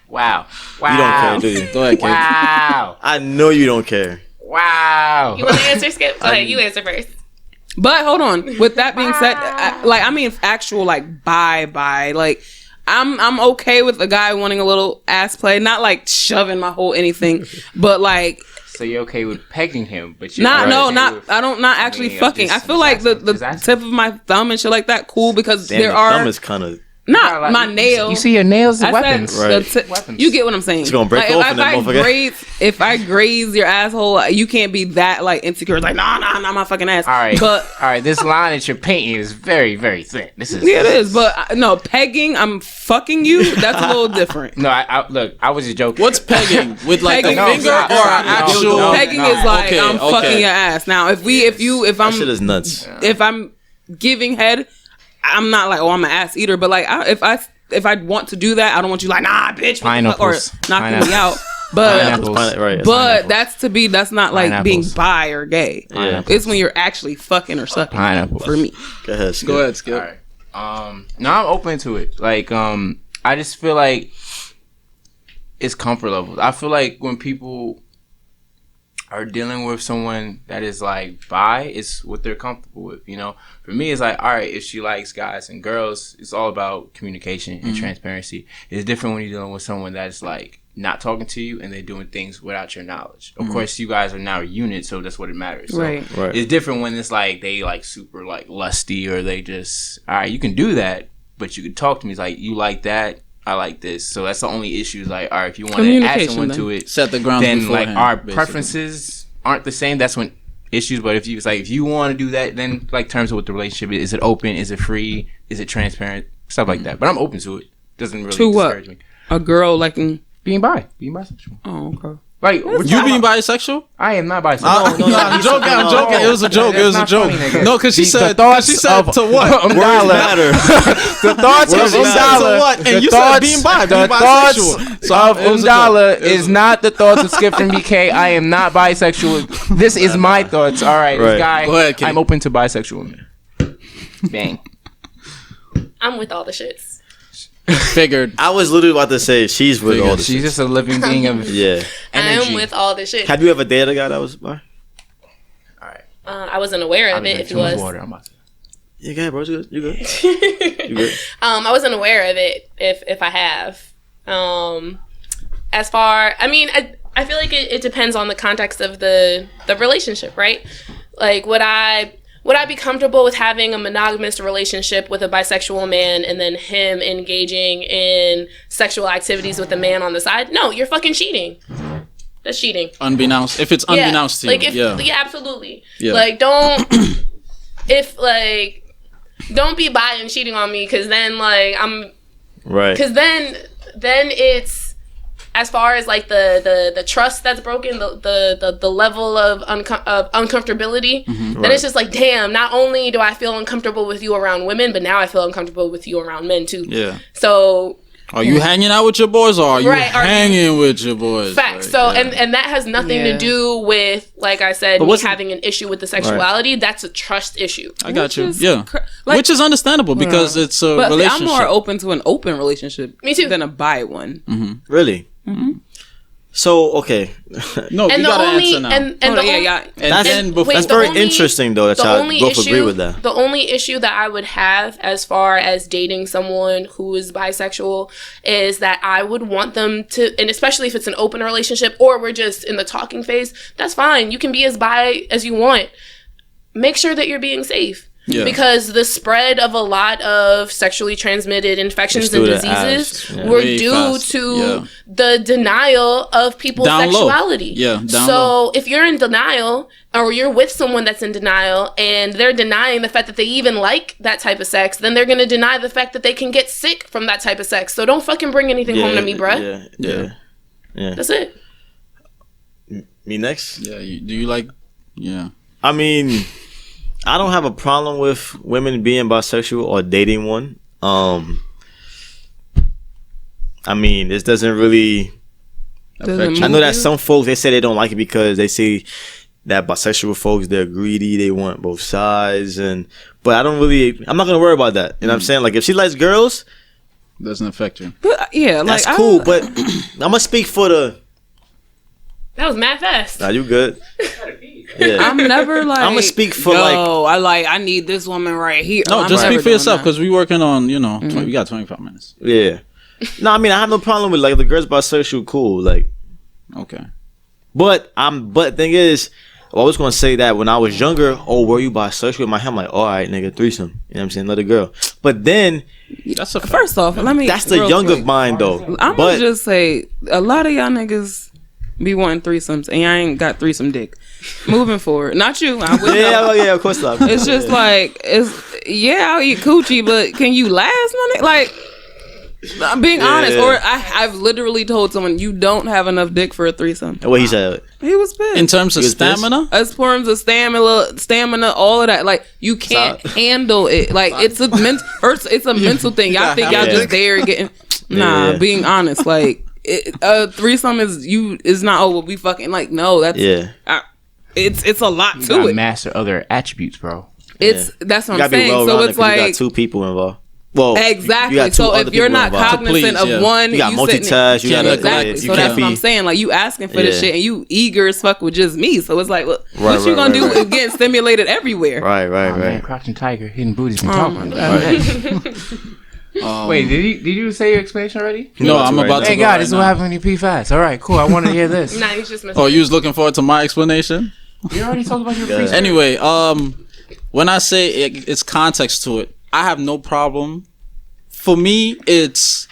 Wow. You don't care, do you? go ahead, Ken. Wow. I know you don't care. Wow. You want to answer, Skip? Go ahead, you answer first. But hold on. With that being said, I mean actual like bye. Like I'm okay with a guy wanting a little ass play, not like shoving my whole anything, but like. So you're okay with pegging him, but you're not actually fucking. I feel like the tip of my thumb and shit like that cool because there are. Thumb is kind of. Not like, my nails. You see your nails as weapons. Right. You get what I'm saying. It's gonna break off in that motherfucker. If I graze your asshole, you can't be that like insecure. Like, nah, not my fucking ass. All right. But all right, this line that you're painting is very, very thin. This is it is. But no, pegging, I'm fucking you. That's a little different. No, look, I was just joking. What's pegging? With like pegging a finger or an actual? Pegging is like I'm fucking your ass. Now, if I'm that shit is nuts. If I'm giving head, I'm not like, I'm an ass eater. But like, if I want to do that, I don't want you like, nah, bitch, or knocking me out. But that's not like being bi or gay. Yeah. It's when you're actually fucking or sucking. Pineapples. For me. Go ahead, Skip. Go ahead, Skip. All right. No, I'm open to it. Like, I just feel like it's comfort levels. I feel like when people are dealing with someone that is like bi, it's what they're comfortable with, you know. For me, it's like, all right, if she likes guys and girls, it's all about communication and transparency. It's different when you're dealing with someone that's like not talking to you and they're doing things without your knowledge. Of course, you guys are now a unit, so that's what it matters. So right. It's different when it's like they like super like lusty, or they just, all right, you can do that, but you can talk to me. It's like, you like that, I like this. So that's the only issue. Like, all right, if you want to add someone to it, set the ground. Then like our basically. preferences aren't the same. That's when issues. But if you want to do that, then like terms of what the relationship is it open? Is it free? Is it transparent? Stuff like that. But I'm open to it. doesn't really To what? discourage me. A girl liking. Being bisexual. Oh, okay. Like You being bisexual? I am not bisexual. No, I'm joking. I'm joking. It was a joke. It was a That's joke. not funny, nigga. No, because she said. She said to what? matter. The thoughts of Words matter. Umdalla. To what? And The you said being bisexual. thoughts of Umdalla is not the thoughts of Skip from BK. I am not bisexual. This is my thoughts. All right, Right. this guy. Go ahead, Kate. I'm open to bisexual men. Bang. I'm with all the shits. Figured. I was literally about to say she's with all the She's shit. just a living being of Yeah. energy. I'm with all the shit. Have you ever dated a guy that was bi? All right. I wasn't aware of it. If he was, Water. I'm about to. You good, bro? You good? You good? You good? I wasn't aware of it. If I have, as far, I mean, I feel like it depends on the context of the relationship, right? Like, would I be comfortable with having a monogamous relationship with a bisexual man and then him engaging in sexual activities with a man on the side? No, you're fucking cheating. That's cheating. Unbeknownst. If it's unbeknownst to you. Like if, yeah. yeah, absolutely. Yeah. Like don't don't be bi and cheating on me, because then like I'm Right. because then it's, as far as like the trust that's broken, the level of uncomfortability, then it's just like, damn, not only do I feel uncomfortable with you around women, but now I feel uncomfortable with you around men too. Yeah. So Are you hanging out with your boys or are you Right, are you- hanging with your boys? facts. Like, So yeah. and that has nothing Yeah. to do with, like I said, But me what's- having an issue with the sexuality. That's a trust issue. I got Which you. is Yeah. like- Which is understandable because it's a But see, relationship. I'm more open to an open relationship Me too. than a bi one. Really? So, okay. No, And you the gotta only answer now. and Oh, the yeah, only, yeah. and That's- then before, wait, That's the very only- interesting, though, that the y'all only both agree issue- with that. The only issue that I would have as far as dating someone who is bisexual is that I would want them to, and especially if it's an open relationship or we're just in the talking phase, that's fine. You can be as bi as you want. Make sure that you're being safe. Yeah. Because the spread of a lot of sexually transmitted infections It's and through the diseases eyes. Yeah. were Way due fast. to Yeah. the denial of people's Down low. sexuality. Yeah, down so low. if you're in denial, or you're with someone that's in denial and they're denying the fact that they even like that type of sex, then they're going to deny the fact that they can get sick from that type of sex. So don't fucking bring anything home to me, bruh. Yeah. That's it. Me next? yeah, do you like? Yeah. I mean, I don't have a problem with women being bisexual or dating one. I mean, this doesn't really. Doesn't I know move that you? some folks, they say they don't like it because they say that bisexual folks, they're greedy, they want both sides, but I don't really. I'm not gonna worry about that. You know what I'm saying? Like if she likes girls, Doesn't affect you. But yeah, that's like cool. But I'm gonna speak for the. That was mad fast. Nah, you good? Yeah. I'm never like. I'ma speak for, I need this woman right here. No, I'm just never speak for doing yourself that. because we working on, we got 25 minutes. Yeah. No, I mean I have no problem with like the girls bisexual, cool. Like, Okay. but thing is, I was gonna say that when I was younger, oh, were you bisexual? In my head, I'm like, all right, nigga, threesome. You know what I'm saying? Another girl. But then That's a fact. First off, let me. that's the real younger quick, mind though. I'm but gonna just say a lot of y'all niggas be wanting threesomes, and y'all ain't got threesome dick. Moving forward, not you. I would know. yeah, of course not. It's just like I'll eat coochie, but can you last on it? Like, I'm being honest. Or I've literally told someone you don't have enough dick for a threesome. What he said. He was pissed. In terms of He was pissed? stamina, As forms of stamina, all of that. Like you can't handle it. Like it's a mental thing. Y'all think y'all Yeah. just there getting. Nah, Yeah. being honest, like a threesome is not. Oh, well, we fucking like no. That's it's a lot You to gotta it. master other attributes, bro. That's what You I'm gotta be saying. well So rounded it's because you got like two people involved. Well, exactly. you got two So other if you're people not involved. cognizant please, of yeah. one, You got sitting- multitask. You can't gotta Exactly. you So can't that's be. what I'm saying. Like you asking for this Yeah. shit and you eager as fuck with just me. So it's like, what Right, you gonna do right. with getting stimulated everywhere? Right, Oh, man, right. crouching tiger, hidden booty's been talking. Wait, did you say your explanation already? no, I'm right about now. to. Hey go God, right this is what now. happened when you pee fast. All right, cool. I want to hear this. Nah, he's just missing. Oh, you was looking forward to my explanation? You already talked about your Yeah. free. Anyway, when I say it's context to it, I have no problem. For me, it's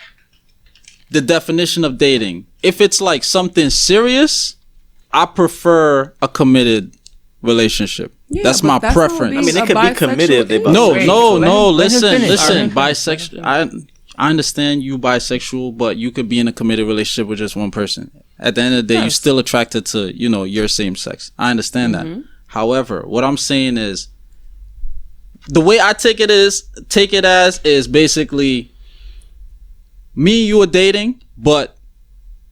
the definition of dating. If it's like something serious, I prefer a committed relationship. Yeah, that's but my that's not preference. being I mean, they a could be bisexual committed if they is. No, Wait, no, let no. him finish. Listen. All right. Bisexual. I understand you bisexual, but you could be in a committed relationship with just one person. At the end of the day, you're still attracted to, you know, your same sex. I understand that. However, what I'm saying is, the way I take it as is basically, me and you are dating, but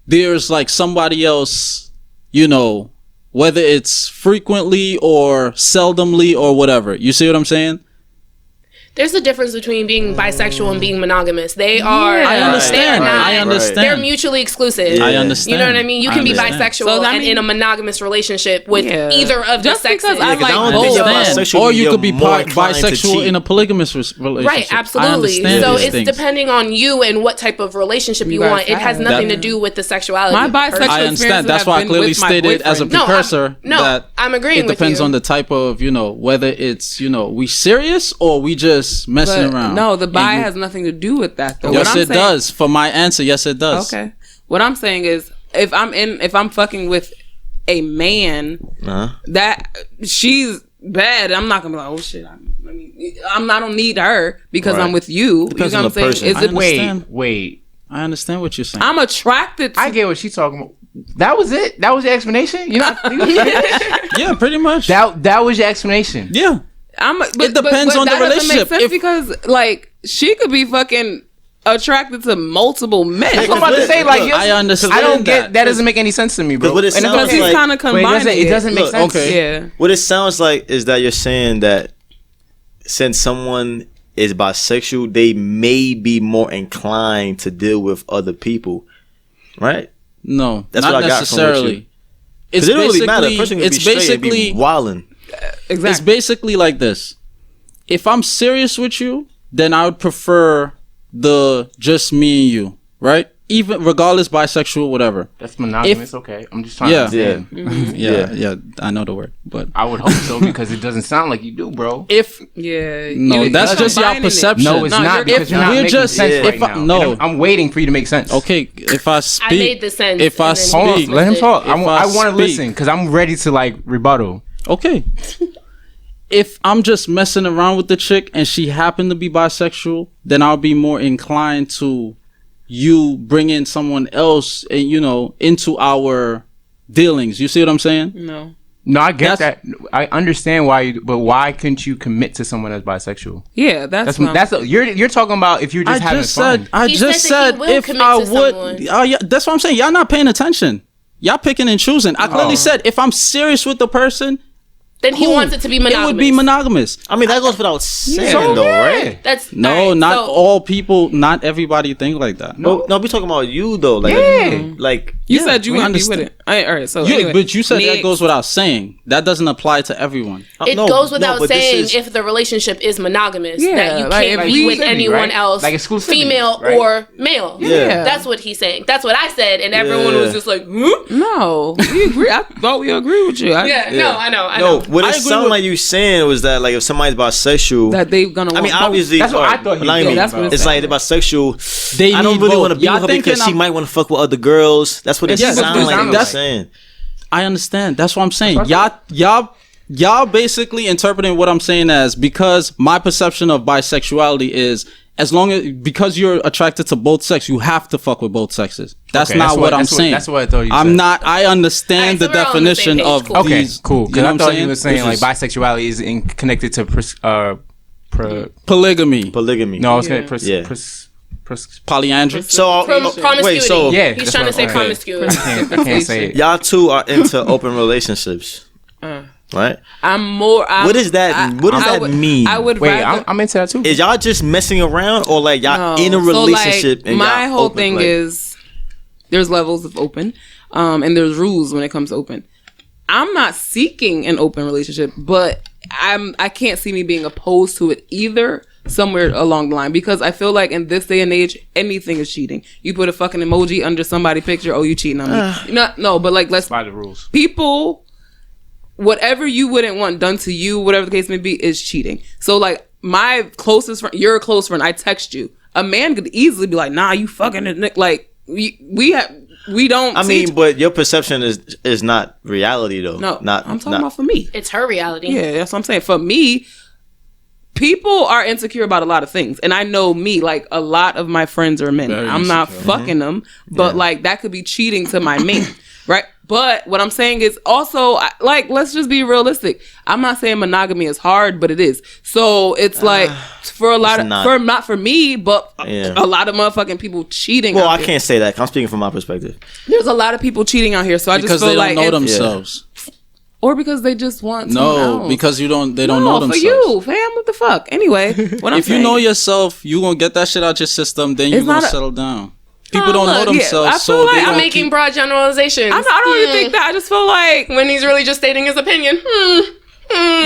there's like somebody else, you know, whether it's frequently or seldomly or whatever. You see what I'm saying? There's a difference between being bisexual and being monogamous. They are. I understand. I understand. They're mutually exclusive. Yeah. I understand. You know what I mean? You can be understand. bisexual and in a monogamous relationship with either of the Just sexes. because I Because I like don't think you're both. bisexual, Or you you're could be more inclined to bisexual cheat. in a polygamous relationship. Right, absolutely. I understand So these it's things. depending on you and what type of relationship you guys want. It has have. nothing That- to do with the sexuality. My of the person. bisexual I understand. experiences That's have why I been clearly with my stated as a boyfriend. precursor No, I'm agreeing it with depends you. on the type of, you know, whether it's, you know, we serious or we just messing But around. no, the bi And you- has nothing to do with that though. Yes, What I'm it saying- does. For my answer, yes, it does. Okay. What I'm saying is, if I'm fucking with a man that she's bad, I'm not gonna be like, oh shit, I don't need her because Right. I'm with you. Depends you know on what the I'm person. saying? Is I it understand. Wait. I understand what you're saying. I'm attracted to I get what she's talking about. That was it. That was your explanation. You know, Yeah, pretty much. that was your explanation. Yeah. But depends on the that doesn't relationship. Make sense If- because like she could be fucking attracted to multiple men. I'm about to say like Look, I understand. I don't get that. Doesn't make any sense to me, bro. Because what it And sounds Because he's like- kind of but combining it doesn't make Look, sense. okay. Yeah. What it sounds like is that you're saying that since someone is bisexual, they may be more inclined to deal with other people, right? No, That's not what I got from what necessarily. you- It's Because it don't really matter. A basically, person can it's be straight and be basically, wilding. Exactly. it's basically like this. If I'm serious with you, then I would prefer the just me and you, right? Even regardless, bisexual, whatever. That's monogamous. Okay, I'm just trying Yeah. to understand. Yeah, I know the word, but I would hope so because it doesn't sound like you do, bro. if Yeah. no, that's you're just your combining it. perception. No, it's not because you're not we're making just- sense yeah. right if I- now. no. And I'm waiting for you to make sense. okay, if I speak, I made the sense. If I and then Hold speak, on, let him talk. If I want to speak- listen because I'm ready to like rebuttal. okay. If I'm just messing around with the chick and she happened to be bisexual, then I'll be more inclined to you bring in someone else and, you know, into our dealings. You see what I'm saying? No. No, I get That's- that. I understand why, but why couldn't you commit to someone that's bisexual? Yeah, You're talking about if you're just having fun. I He just said that he said will if commit I to would. someone. Yeah, that's what I'm saying. Y'all not paying attention. Y'all picking and choosing. I clearly said if I'm serious with the person, then he cool. wants it to be monogamous. It would be monogamous. I mean, that goes without saying, So, though, yeah. right? That's No, alright, not so- all people. Not everybody think like that. No, we talking about you though. Like, like You said you we wouldn't be understand. with it. All right, so Yeah, anyway, but you said that next. goes without saying. That doesn't apply to everyone. It no, goes no, without but this saying is- if the relationship is monogamous, Yeah, that you like, can't if be we- with anyone right? else, Like exclusivity, female right? or male. Yeah. That's what he's saying. That's what I said, and everyone Yeah. was just like, huh? No, we agree. I thought we agree with you. Yeah, no, I know. no, what I it agree sounded with- like you saying was that like if somebody's bisexual, That they're gonna. I mean, want both. obviously, That's what I alright, thought he allow was me. saying, that's what bro. it It's like they're bisexual. I don't need really both. want to be Y'all with her because thinking she I'm- might want to fuck with other girls. That's what it Yes, sounded that's like what you it were sounds saying. I understand. That's what I'm saying. Y'all basically interpreting what I'm saying as, because my perception of bisexuality is because you're attracted to both sex, you have to fuck with both sexes. That's Okay, not that's what what- I'm that's what- saying. that's what I thought you I'm said. not. I understand Alright, so the we're all on the same definition page. of Cool. Okay, these. cool. You Because know I what thought I'm you were saying like This is- bisexuality is connected to polygamy, Polygamy. no, I was Yeah. gonna Yeah. polyandry. So Promiscuity. wait, so Yeah, he's that's trying to what- say okay. promiscuity. I can't say it. y'all two are into open relationships, right? I'm more. What does that? What does that mean? I would Wait, rather. I'm into that too. Is y'all just messing around, or like y'all in a relationship? So, like, and my y'all whole open, thing like- is there's levels of open, and there's rules when it comes to open. I'm not seeking an open relationship, but I can't see me being opposed to it either. Somewhere along the line, because I feel like in this day and age, anything is cheating. You put a fucking emoji under somebody's picture, oh, you cheating on me. No, but like let's by the rules. people, whatever you wouldn't want done to you, whatever the case may be, is cheating. So like my closest friend, you're a close friend, I text you. A man could easily be like, nah, you fucking it. Like we don't. I see mean, but your perception is not reality though. no, not I'm talking not, about for me. It's her reality. Yeah, that's what I'm saying. For me, people are insecure about a lot of things, and I know me, like a lot of my friends are men. Very I'm not insecure. fucking them, but like that could be cheating to my man, right? But what I'm saying is also, like, let's just be realistic. I'm not saying monogamy is hard, but it is. So it's like for a lot of, not for me, but a lot of motherfucking people cheating. Well, I here. can't say that. I'm speaking from my perspective. There's a lot of people cheating out here, so I Because just feel they like don't know themselves. or because they just want someone No, else. because they don't know themselves. For you, fam, what the fuck? Anyway, what I'm If you saying, know yourself, you gonna get that shit out your system. Then you're It's gonna not a- settle down. People don't know look, yeah, themselves, I so feel they like gonna I'm making keep- broad generalizations. I don't even think that. I just feel like when he's really just stating his opinion.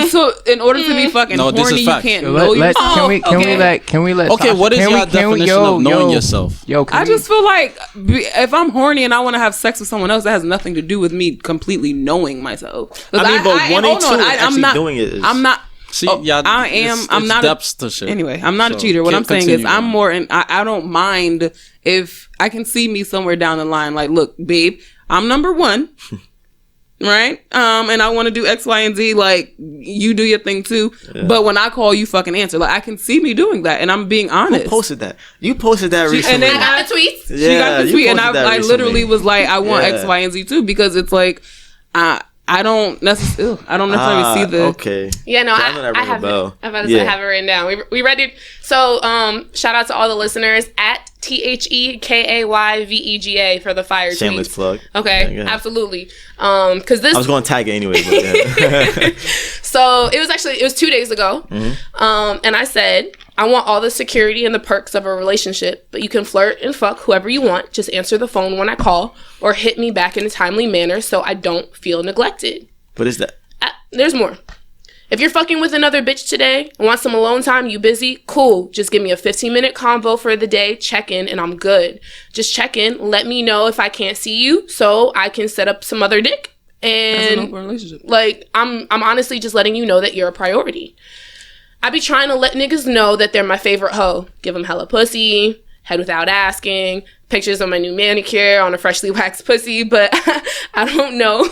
so. In order to be fucking No, this is horny, you fact. can't Yo, know yourself. Can we let Okay, Tasha- what is can your we- can we- definition of knowing yourself? Yo, can I we- just feel like if I'm horny and I want to have sex with someone else, that has nothing to do with me completely knowing myself. 'Cause I mean, but wanting hold to on, and I'm actually not doing it is... I'm not. See, Oh, yeah, I am. I'm it's not depths to shit. Anyway, I'm not a So, cheater. What I'm saying is, continue I'm on. more, and I don't mind if I can see me somewhere down the line. Like, look, babe, I'm number one, right? And I want to do X, Y, and Z. Like, you do your thing too. Yeah. But when I call, you fucking answer. Like, I can see me doing that, and I'm being honest. Who posted that? You posted that recently. And then I got the tweets. She got the tweet, and I literally was like, I want Yeah. X, Y, and Z too, because it's like, I don't necessarily see the. Okay. Yeah, no, I know that I ring a have bell. it. I'm about to say I have it written down. We ready? So, shout out to all the listeners at THEKAYVEGA for the fire Shameless tweets. plug. Okay, Yeah. absolutely. Because this I was going to tag it anyway. But yeah. So it was 2 days ago. And I said, I want all the security and the perks of a relationship, but you can flirt and fuck whoever you want. Just answer the phone when I call or hit me back in a timely manner so I don't feel neglected. What is that? There's more. If you're fucking with another bitch today and want some alone time, you busy, cool. Just give me a 15-minute convo for the day, check in, and I'm good. Just check in, let me know if I can't see you so I can set up some other dick. That's an And open relationship. like, I'm honestly just letting you know that you're a priority. I be trying to let niggas know that they're my favorite hoe. Give them hella pussy, head without asking, pictures of my new manicure on a freshly waxed pussy, but I don't know.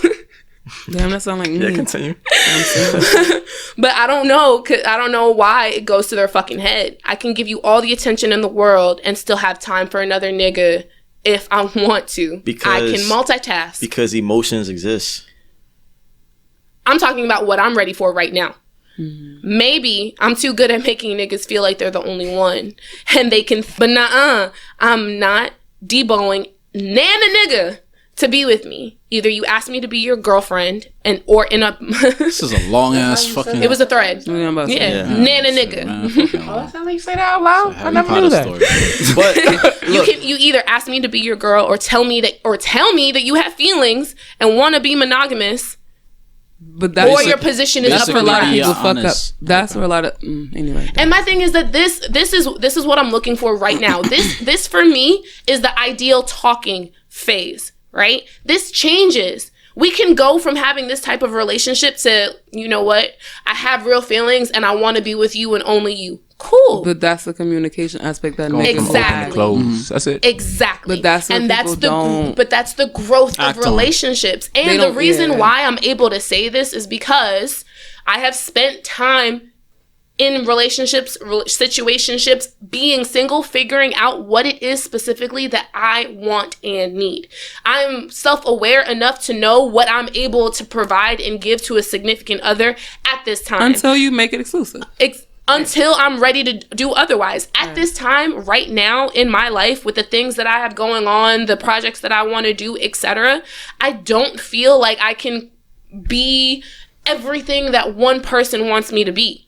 Damn, that sound like me. Yeah, continue. But I don't know, 'cause I don't know why it goes to their fucking head. I can give you all the attention in the world and still have time for another nigga if I want to. I can multitask. Because emotions exist. I'm talking about what I'm ready for right now. Maybe I'm too good at making niggas feel like they're the only one. And they can, but nuh-uh. I'm not deboing nan a nigga to be with me. Either you ask me to be your girlfriend or in a... This is a long ass fucking... It was a thread. Yeah, I'm about to say. Yeah. Nan a nigga. That's how you say that out loud. I never knew that. But You either ask me to be your girl or tell me that you have feelings and want to be monogamous, But that's or your position is up that's where for a lot of be people fuck up. honest. That's where a lot of anyway. And my thing is that this is what I'm looking for right now. This for me is the ideal talking phase, right? This changes. We can go from having this type of relationship to, you know what, I have real feelings and I want to be with you and only you. Cool. But that's the communication aspect that Going makes from it open to bad. close. That's it. Exactly. But that's what people don't but that's the growth of act on. relationships. They And the don't- reason yeah. why I'm able to say this is because I have spent time in relationships, situationships, being single, figuring out what it is specifically that I want and need. I'm self-aware enough to know what I'm able to provide and give to a significant other at this time. Until you make it exclusive. Until I'm ready to do otherwise. At this time, right now in my life, with the things that I have going on, the projects that I want to do, etc., I don't feel like I can be everything that one person wants me to be.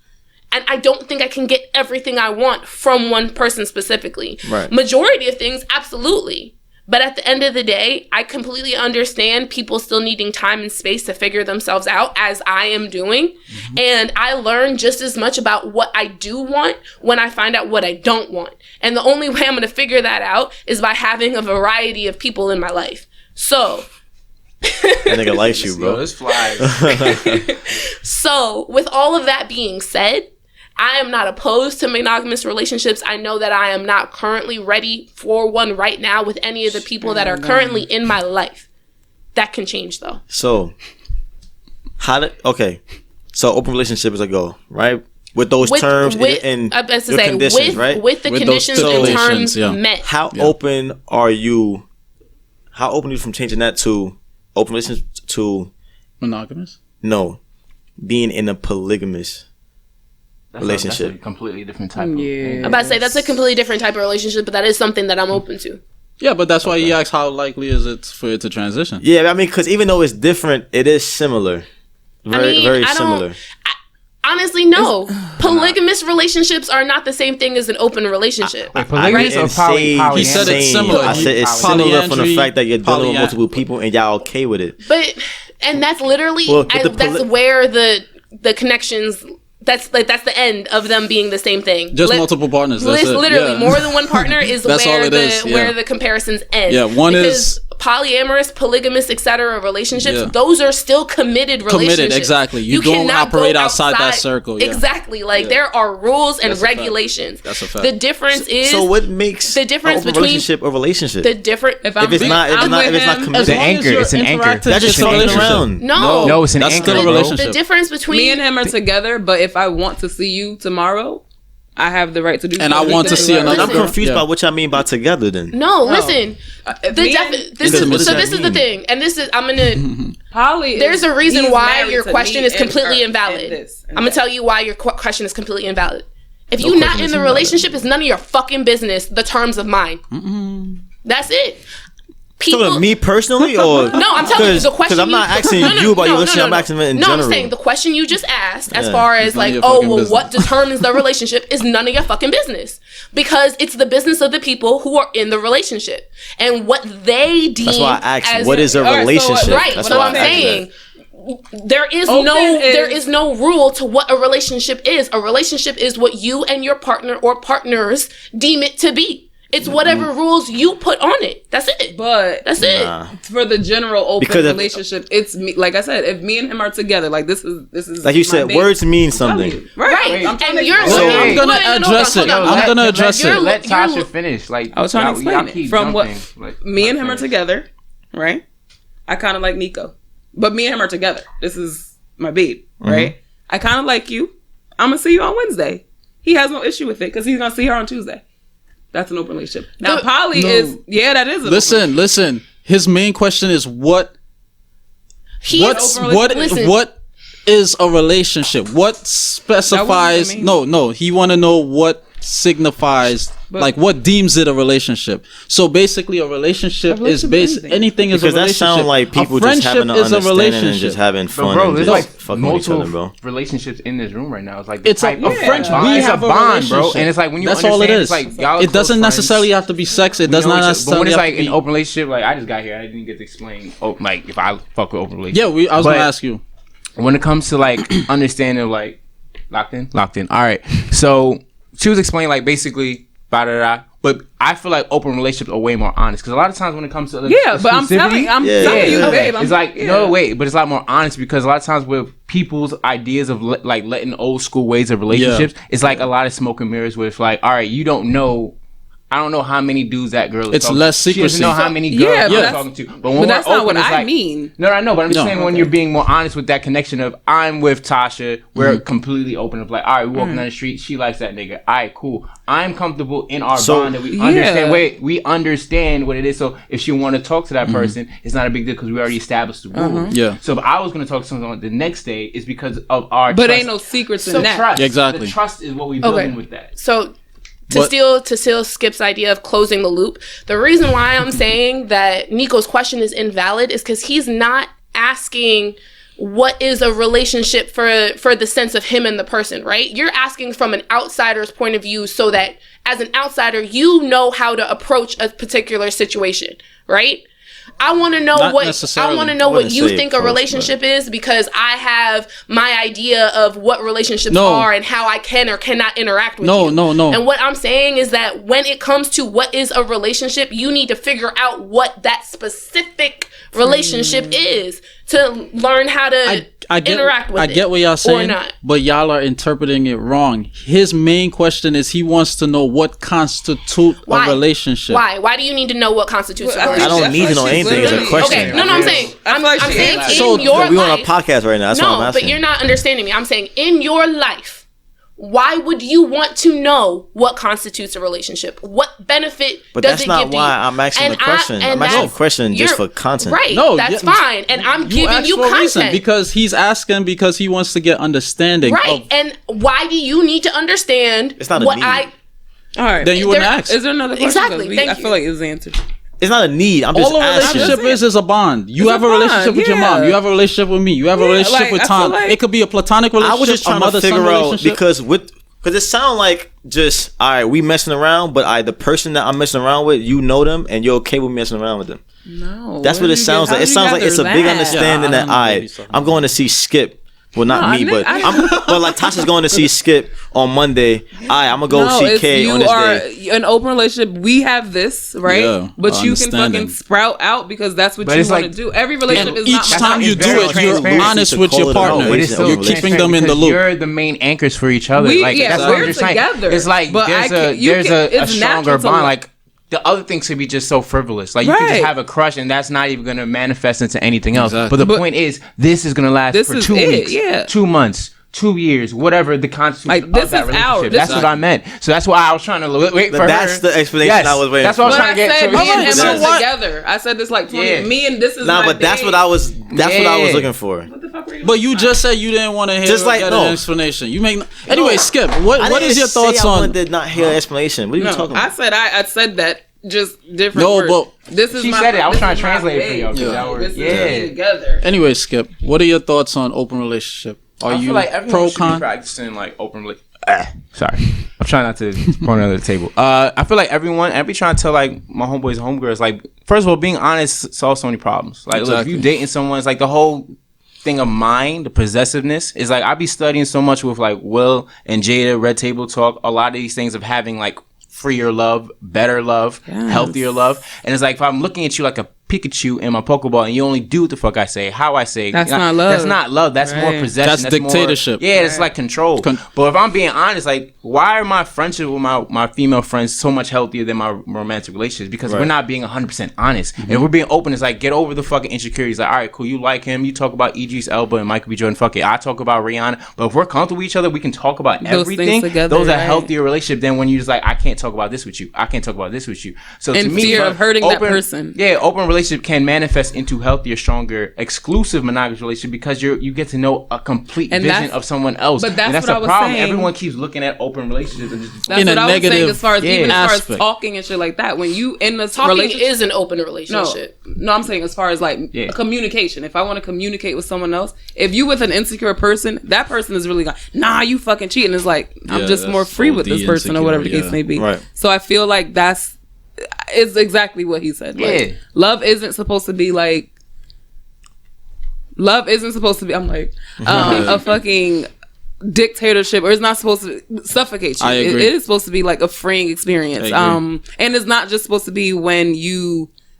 And I don't think I can get everything I want from one person specifically. Right. Majority of things, absolutely. But at the end of the day, I completely understand people still needing time and space to figure themselves out, as I am doing. Mm-hmm. And I learn just as much about what I do want when I find out what I don't want. And the only way I'm going to figure that out is by having a variety of people in my life. So... that nigga likes you, bro. This flies. So, with all of that being said, I am not opposed to monogamous relationships. I know that I am not currently ready for one right now with any of the people that are currently in my life. That can change, though. So, so open relationship is a go, right? with those terms and I was to the say, conditions, right? With the With conditions those and terms stipulations, met. How open are you? How open are you from changing that to open relationships to Monogamous? no, being in a polygamous relationship? That's a completely different type of Yeah. I'm about to say that's a completely different type of relationship, but that is something that I'm open to. Yeah, but that's why he asked how likely is it for it to transition. Yeah, I mean, because even though it's different, it is similar. Very similar. Honestly, no. Polygamous relationships are not the same thing as an open relationship. Polygamous or He said it's similar. I said it's similar from the Polyandry, fact that you're dealing with multiple people and y'all okay with it. And that's literally that's where the connections. That's the end of them being the same thing. Just multiple partners. That's it. Literally, Yeah. more than one partner is That's where all it is, where the comparisons end. Yeah, one because is polyamorous, polygamous, etc. relationships. Yeah. Those are still committed relationships. Committed, exactly. You don't cannot operate go outside that circle. Yeah. Exactly. There are rules and That's a fact. regulations. That's a fact. The difference is So what makes the difference an open between relationship a relationship? the different. if it's not committed, It's an anchor. It's an anchor. that's just It's a fucking relationship. around. No, it's an That's anchor. still a bro. relationship. The difference between Me and him are together, but if I want to see you tomorrow, I have the right to do. And I so. want to see another I'm girl. confused Yeah. by what y'all mean by together. Then listen. Me and- This What does is that the mean? thing, and this is I'm gonna. Poly. There's a reason he's why married your to question me is and completely her invalid. and this and I'm gonna that. tell you why your question is completely invalid. If you're not question in is the invalid. relationship, it's none of your fucking business. The terms of mine. That's it. talking to me personally, or No, I'm telling you the question. because I'm not asking you about your relationship. I'm asking in general. I'm saying the question you just asked, as Yeah. far as none of like, your oh, fucking well, business. what determines the relationship is none of your fucking business, because it's the business of the people who are in the relationship and what they deem. That's why I asked, as what is a Alright, so relationship? right. That's What why I'm I asked saying. that. There is no rule to what a relationship is. A relationship is what you and your partner or partners deem it to be. It's whatever rules you put on it. That's it. But That's it. for the general open Because if- relationship, it's me. Like I said, if me and him are together, like this is Like you my said, baby. words mean I'm telling something. you. Right. Right. I'm trying And to you're explain. I'm gonna Wait, no, address it. hold on. I'm gonna address let, it. Let Tasha you're- finish. Like I was trying to y'all explain it. keep From what jumping. Like, me and him are finish. together, right? I kind of like Nico, but me and him are together. This is my babe, right? I kind of like you. I'm gonna see you on Wednesday. He has no issue with it because he's gonna see her on Tuesday. That's an open relationship. Now, No. poly is that is. An Listen. His main question is what is a relationship? What specifies? mean. No. He want to know what signifies, like what deems it a relationship. So basically, a relationship is based. Anything is Because a that relationship. sounds like people a just friendship having an is a understanding and relationship. just having But fun bro, and there's just like fucking with each multiple other, bro. relationships in this room right now. It's like the It's a type of friendship. bond. We It's have a a bond, bro. relationship. And it's like when you That's all understand, it it's is. like y'all are It close doesn't friends. necessarily have to be sex. It We does know not each other. But when necessarily it's have like to an be. open relationship, like I just got here, I didn't get to explain. Oh, like if I fuck with open relationship. Yeah, I was But gonna ask you. when it comes to like understanding, like locked in. All right. So she was explaining like basically da da da. But I feel like open relationships are way more honest because a lot of times when it comes to like, but I'm telling you, babe. it's like no wait, but it's a lot more honest because a lot of times with people's ideas of like letting old school ways of relationships, it's like a lot of smoke and mirrors. Where it's like, all right, you don't know. I don't know how many dudes that girl is It's talking less to. She doesn't secrecy. know how many girls but I'm talking to. But when But that's we're not what open, it's I like, mean. No, I know, but I'm just No. saying when you're being more honest with that connection of I'm with Tasha, we're Mm-hmm. completely open of like, all right, we're walking down the street, she likes that nigga. All right, cool. I'm comfortable in our So- bond that we Yeah. understand. Wait, we understand what it is. So if she want to talk to that Mm-hmm. person, it's not a big deal because we already established the rules. Yeah. So if I was going to talk to someone the next day, it's because of our But trust. ain't no secrets So in that. trust. Exactly. The trust is what we building with that. So But- to steal Skip's idea of closing the loop, the reason why I'm saying that Nico's question is invalid is because he's not asking what is a relationship for the sense of him and the person, right? You're asking from an outsider's point of view so that as an outsider, you know how to approach a particular situation, right? I want to know Not what necessarily. I want to know I what wouldn't you say think a approach, relationship is because I have my idea of what relationships No. are and how I can or cannot interact with No, you. no. And what I'm saying is that when it comes to what is a relationship, you need to figure out what that specific relationship is to learn how to interact with it. I get what y'all saying, or not. but y'all are interpreting it wrong. His main question is he wants to know what constitutes Why? a relationship. Why? Why do you need to know what constitutes a Well, I relationship? don't need to know anything. It's a question. Okay, no, I'm saying, I'm like she saying is. in So, your we on a life. podcast right now. That's what I'm No, asking. but you're not understanding me. I'm saying in your life, why would you want to know what constitutes a relationship? What benefit But does that's it not give to why you? I'm asking the question. And I'm asking the that's- question just for you're- content. Right. No, that's yeah, fine. And I'm giving asked you for a reason, content. because he's asking because he wants to get understanding. Right. And why do you need to understand It's not a what need. All right. Then you wouldn't There- ask. Is there another question? Exactly, 'Cause thank I you. feel like it was answered. It's not a need. I'm just All a asking. relationship is a bond. You It's have a a relationship bond, with your mom. yeah. You have a relationship with me. You have a Yeah, relationship like, with I feel Tom. like- It could be a platonic I relationship. was just trying to mother-son figure out relationship. because it sounds like just all right. We messing around, but the person that I'm messing around with, you know them, and you're okay with messing around with them. No. That's what it sounds like. It sounds like it's a big understanding Yeah, I that don't know what he's talking I'm going to see Skip. Well, not No, me, but but like Tasha's going to see Skip on Monday. I'm gonna go see Kay on this day. An open relationship. We have this, right? Yeah, but you can understanding. fucking sprout out because that's what But you it's want to like- do. Every relationship is Each not time you do very it, you're transparent. honest To with call your it partner. out, But it's still You're keeping them in the loop. You're the main anchors for each other. We- like yeah, that's we're what you're saying. together. It's like But there's a it's stronger natural to bond. love. Like the other things could be just so frivolous. Like you could Right. just have a crush and that's not even gonna manifest into anything else. Exactly. But the point is, this is gonna last This for is 2 it, weeks, yeah. 2 months. 2 years, whatever the constitution Like, this of that is relationship. our- That's this what I meant. So that's why I was trying to wait for That's her. the explanation I was waiting That's what I was But trying I to get. said So me and him so are what? together. I said this like 20. Yeah. Me and this is Nah, my but that's babe. what I was. That's what I was Yeah. looking for. What the fuck were you But you just said you didn't want to hear Just like- get no. an explanation. You make anyway. Skip. What I is didn't your say thoughts I on? wanted to not hear an explanation. What are you No, talking I about? said I said that just different No, words. but- This is She my, said it. I was this trying is to my translate it for babe. y'all. 'Cause Yeah. y'all were- This is yeah. me together. Anyway, Skip. What are your thoughts on open relationship? Are I you feel like everyone pro should be con? practicing like openly. Sorry, I'm trying not to point under the table. I feel like I be trying to tell like my homeboys and homegirls, like, first of all, being honest solves so many problems. Like, look, if Exactly. you dating someone, it's like the whole thing of mind, the possessiveness is like I be studying so much with like Will and Jada, Red Table Talk. A lot of these things of having like freer love, better love, healthier love, and it's like if I'm looking at you like a Pikachu in my Pokeball and you only do what the fuck I say, how I say, That's not love. That's not love. That's more Right. possession. That's dictatorship. More, yeah, it's like control. But if I'm being honest, like, why are my friendships with my female friends so much healthier than my romantic relationships? Because we're not being 100% honest. And if we're being open, it's like, get over the fucking insecurities. Like, all right, cool, you like him. You talk about Idris Elba and Michael B. Jordan. Fuck it. I talk about Rihanna. But if we're comfortable with each other, we can talk about Those things everything. together, Those are right. healthier relationships than when you're just like, I can't talk about this with you. I can't talk about this with you. So In to me, fear of hurting that person. Yeah, open relationship can manifest into healthier, stronger, exclusive monogamous relationship because you get to know a complete And vision that's- of someone else. but that's and that's what the I was problem. saying. Everyone keeps looking at open relationships and just That's In what a I was saying negative, as far as even as far as aspect. talking and shit like that. When you in this Talking relationship, is an open no, relationship. no, I'm saying as far as like Yeah. communication. If I want to communicate with someone else, if you with an insecure person, that person is really going, nah, you fucking cheating. It's like I'm Yeah, just more that's free with this OD person or whatever the insecure, case yeah. may be. Right. So I feel like that's it's exactly what he said. Like, Yeah. love isn't supposed to be like. Love isn't supposed to be. I'm like a fucking dictatorship, or it's not supposed to suffocate you. I agree. It is supposed to be like a freeing experience. I agree. And it's not just supposed to be when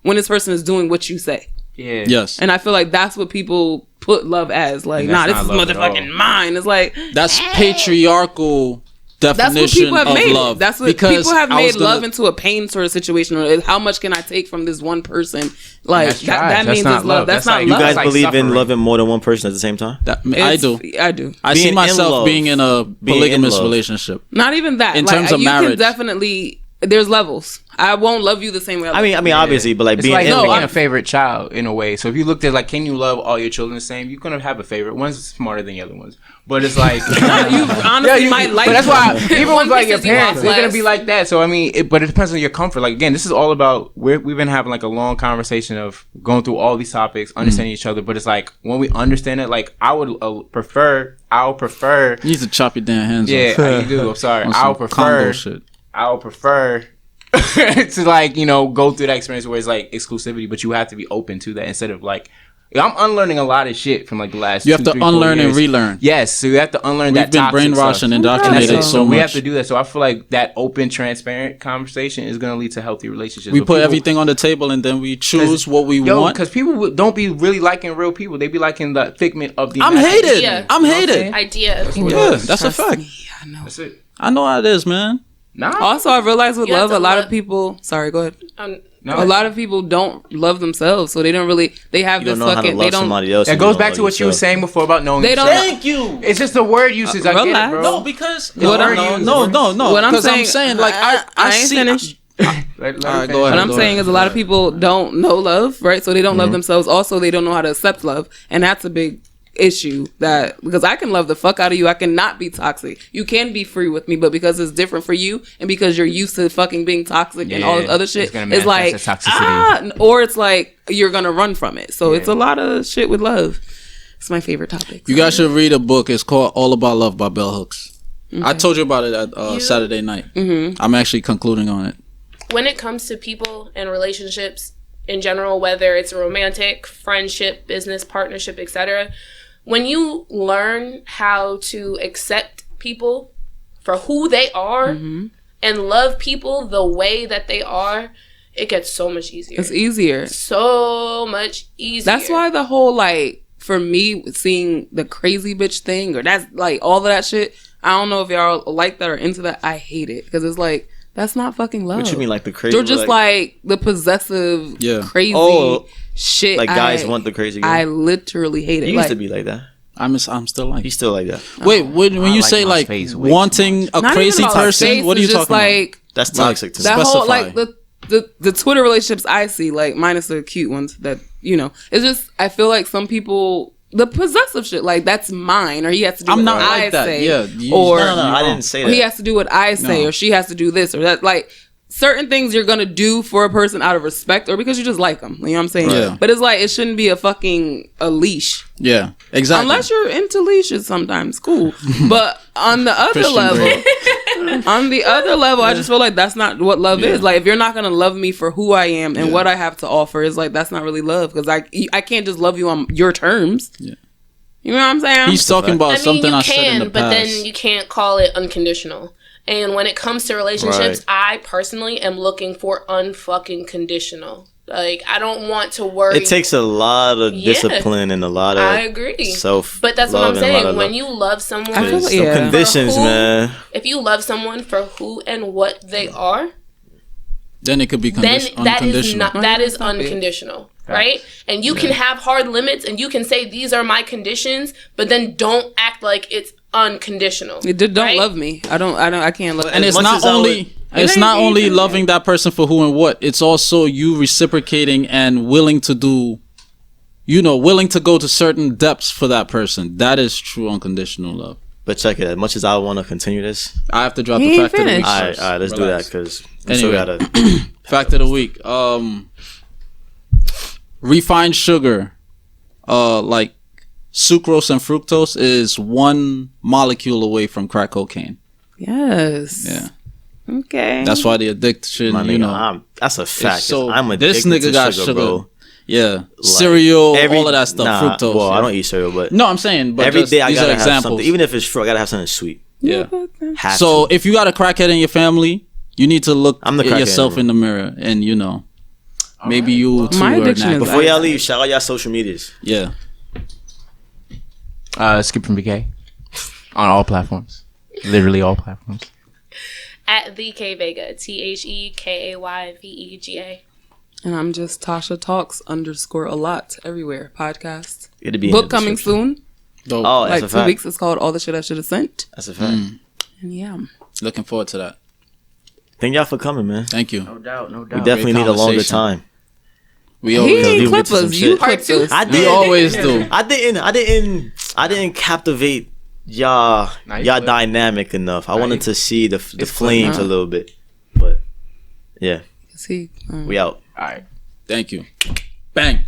this person is doing what you say. yeah. Yes, And I feel like that's what people put love as. Like, And nah, that's this is not love at motherfucking all. mine. It's like that's patriarchal that's what definition people have of made. love. That's what Because people have I made was gonna- love into a pain sort of situation. Or how much can I take from this one person? Like That's that trash. That's means not it's love. love. That's That's not like- You love. guys like believe in suffering. loving more than one person at the same time? I do. I do. I Being see in myself love. being in a Being in polygamous love. relationship. Not even that. In Like, terms of you marriage. can definitely. There's levels. I won't love you the same way. I mean, obviously, but like It's being like in picking love. a favorite child in a way. So if you looked at like, can you love all your children the same? You're gonna have a favorite. One's smarter than the other ones, but it's like you honestly might like. But that's why even One with like your pisses you parents, off they're gonna less. be like that. So I mean, but it depends on your comfort. Like again, this is all about we've been having like a long conversation of going through all these topics, understanding each other. But it's like when we understand it, like I would prefer. You need to chop your damn hands Yeah, off. you do. I'm sorry. On I some would prefer. Congo shit. I would prefer to like go through that experience where it's like exclusivity, but you have to be open to that instead of like. I'm unlearning a lot of shit from like the last. You have 2, to 3, 4 unlearn and years. relearn. Yes, so you have to unlearn We've that. been toxic brainwashed stuff. and And indoctrinated that's it. so we much. have to do that. So I feel like that open, transparent conversation is going to lead to healthy relationships. We But put people- everything on the table and then we choose what we want. because people don't be really liking real people. They be liking the figment of the. I'm imagination. hated. Yeah. I'm hated. Idea. Yeah, that's a fact. That's it. I know how it is, man. Nah. Also, I realized with You have love, to a lot love- of people. Sorry, go ahead. No. A lot of people don't love themselves, so they don't really. They have You this don't know how to fucking. love They don't. somebody else. That if goes don't back love to what you were yourself. saying before about knowing They don't- yourself. Thank you. It's just the word usage. I get it, Relax. bro. No, because What I'm- no. What I'm Because saying, like I ain't see. finished. Let All right, her go ahead. What I'm go saying ahead. is a lot of people don't know love, right? So they don't love themselves. Also, they don't know how to accept love, and that's a big issue. That because I can love the fuck out of you, I cannot be toxic. You can be free with me, but because it's different for you, and because you're used to fucking being toxic and all this other shit, it's gonna it's like manifest as toxicity. or it's like you're gonna run from it. So it's a lot of shit with love. It's my favorite topic. You guys should read a book. It's called All About Love by Bell Hooks. I told you about it at Saturday night. I'm actually concluding on it. When it comes to people and relationships in general, whether it's romantic, friendship, business, partnership, etc., when you learn how to accept people for who they are and love people the way that they are, it gets so much easier. It's easier. So much easier. That's why the whole like for me seeing the crazy bitch thing or that's like all of that shit. I don't know if y'all like that or into that. I hate it because it's like that's not fucking love. What you mean, like the crazy? You're just like the possessive, crazy shit. Like guys want the crazy girl. I literally hate it. He Like, used to be like that. I'm still like. He's still like that. Wait, when you like say my like space way too wanting a not crazy even about person, space, what are you it's just talking about? like That's toxic to me. that whole Specify. like the Twitter relationships I see, like minus the cute ones that it's just I feel like some people the possessive shit like that's mine or he has to do I'm what not I like that. say Yeah, or No, I didn't say or that. he has to do what I say No. or she has to do this or that like certain things you're gonna do for a person out of respect or because you just like them, you know what I'm saying? Yeah. But it's like it shouldn't be a leash Yeah, exactly. unless you're into leashes sometimes cool but on the other Christian level Grey. on the other level I just feel like that's not what love is. Like if you're not gonna love me for who I am and what I have to offer, is like that's not really love because I can't just love you on your terms. Yeah. You know what I'm saying? He's talking about something you I said in the but past. then you can't call it unconditional. And when it comes to relationships, Right. I personally am looking for unfucking conditional. Like, I don't want to worry. It takes a lot of discipline and a lot of I agree. self. But that's what I'm love and a lot saying. of When love. you love someone, I feel like- Some yeah. conditions, For who- man. if you love someone for who and what they are, then it could be then that is unconditional. not that is Stop it. unconditional, right? And you can have hard limits and you can say these are my conditions, but then don't act like it's unconditional. Don't right? love me. I can't love. And As it's much not as I only it's ain't not only even- loving that person for who and what. It's also you reciprocating and willing to do, willing to go to certain depths for that person. That is true unconditional love. But check it. As much as I want to continue this, I have to drop He the ain't fact of the week. finished. all right, first. let's Relax. do that because we still Anyway. gotta. Fact of the week. Refined sugar, like sucrose and fructose, is one molecule away from crack cocaine. Yes. Yeah, Okay. that's why the addiction. My nigga, that's a fact. so I'm addicted this nigga to got sugar, sugar. bro. Yeah, cereal, all of that stuff, Nah, fructose. Well, yeah. I don't eat cereal, but No, I'm saying, but every just, day I these are gotta have examples. something. Even if it's fruit, I gotta have something sweet. Yeah. Have So to. if you got a crackhead in your family, you need to look I'm the at crackhead, yourself bro. in the mirror, and maybe you too My are addiction is not. Before y'all leave, shout out y'all social medias. Yeah. Skip from BK on all platforms, literally all platforms. At the K Vega, TheKayVega. And I'm just Tasha Talks _ a lot everywhere. Podcast. It'll be in Book the coming description. soon. Dope. Oh, that's Like a 2 fact. weeks. It's called All the Shit I Should Have Sent. That's a fact. And yeah. Looking forward to that. Thank y'all for coming, man. Thank you. doubt, no We definitely need a longer conversation. time. We He always ain't do clip get to some us. You shit. clipped Part two. us. I we did. always do. I didn't captivate y'all Nah, you y'all flipped. dynamic enough. I wanted you- to see the It's flames flipped. a little bit. But yeah, See, we out. All right. Thank you. Bang.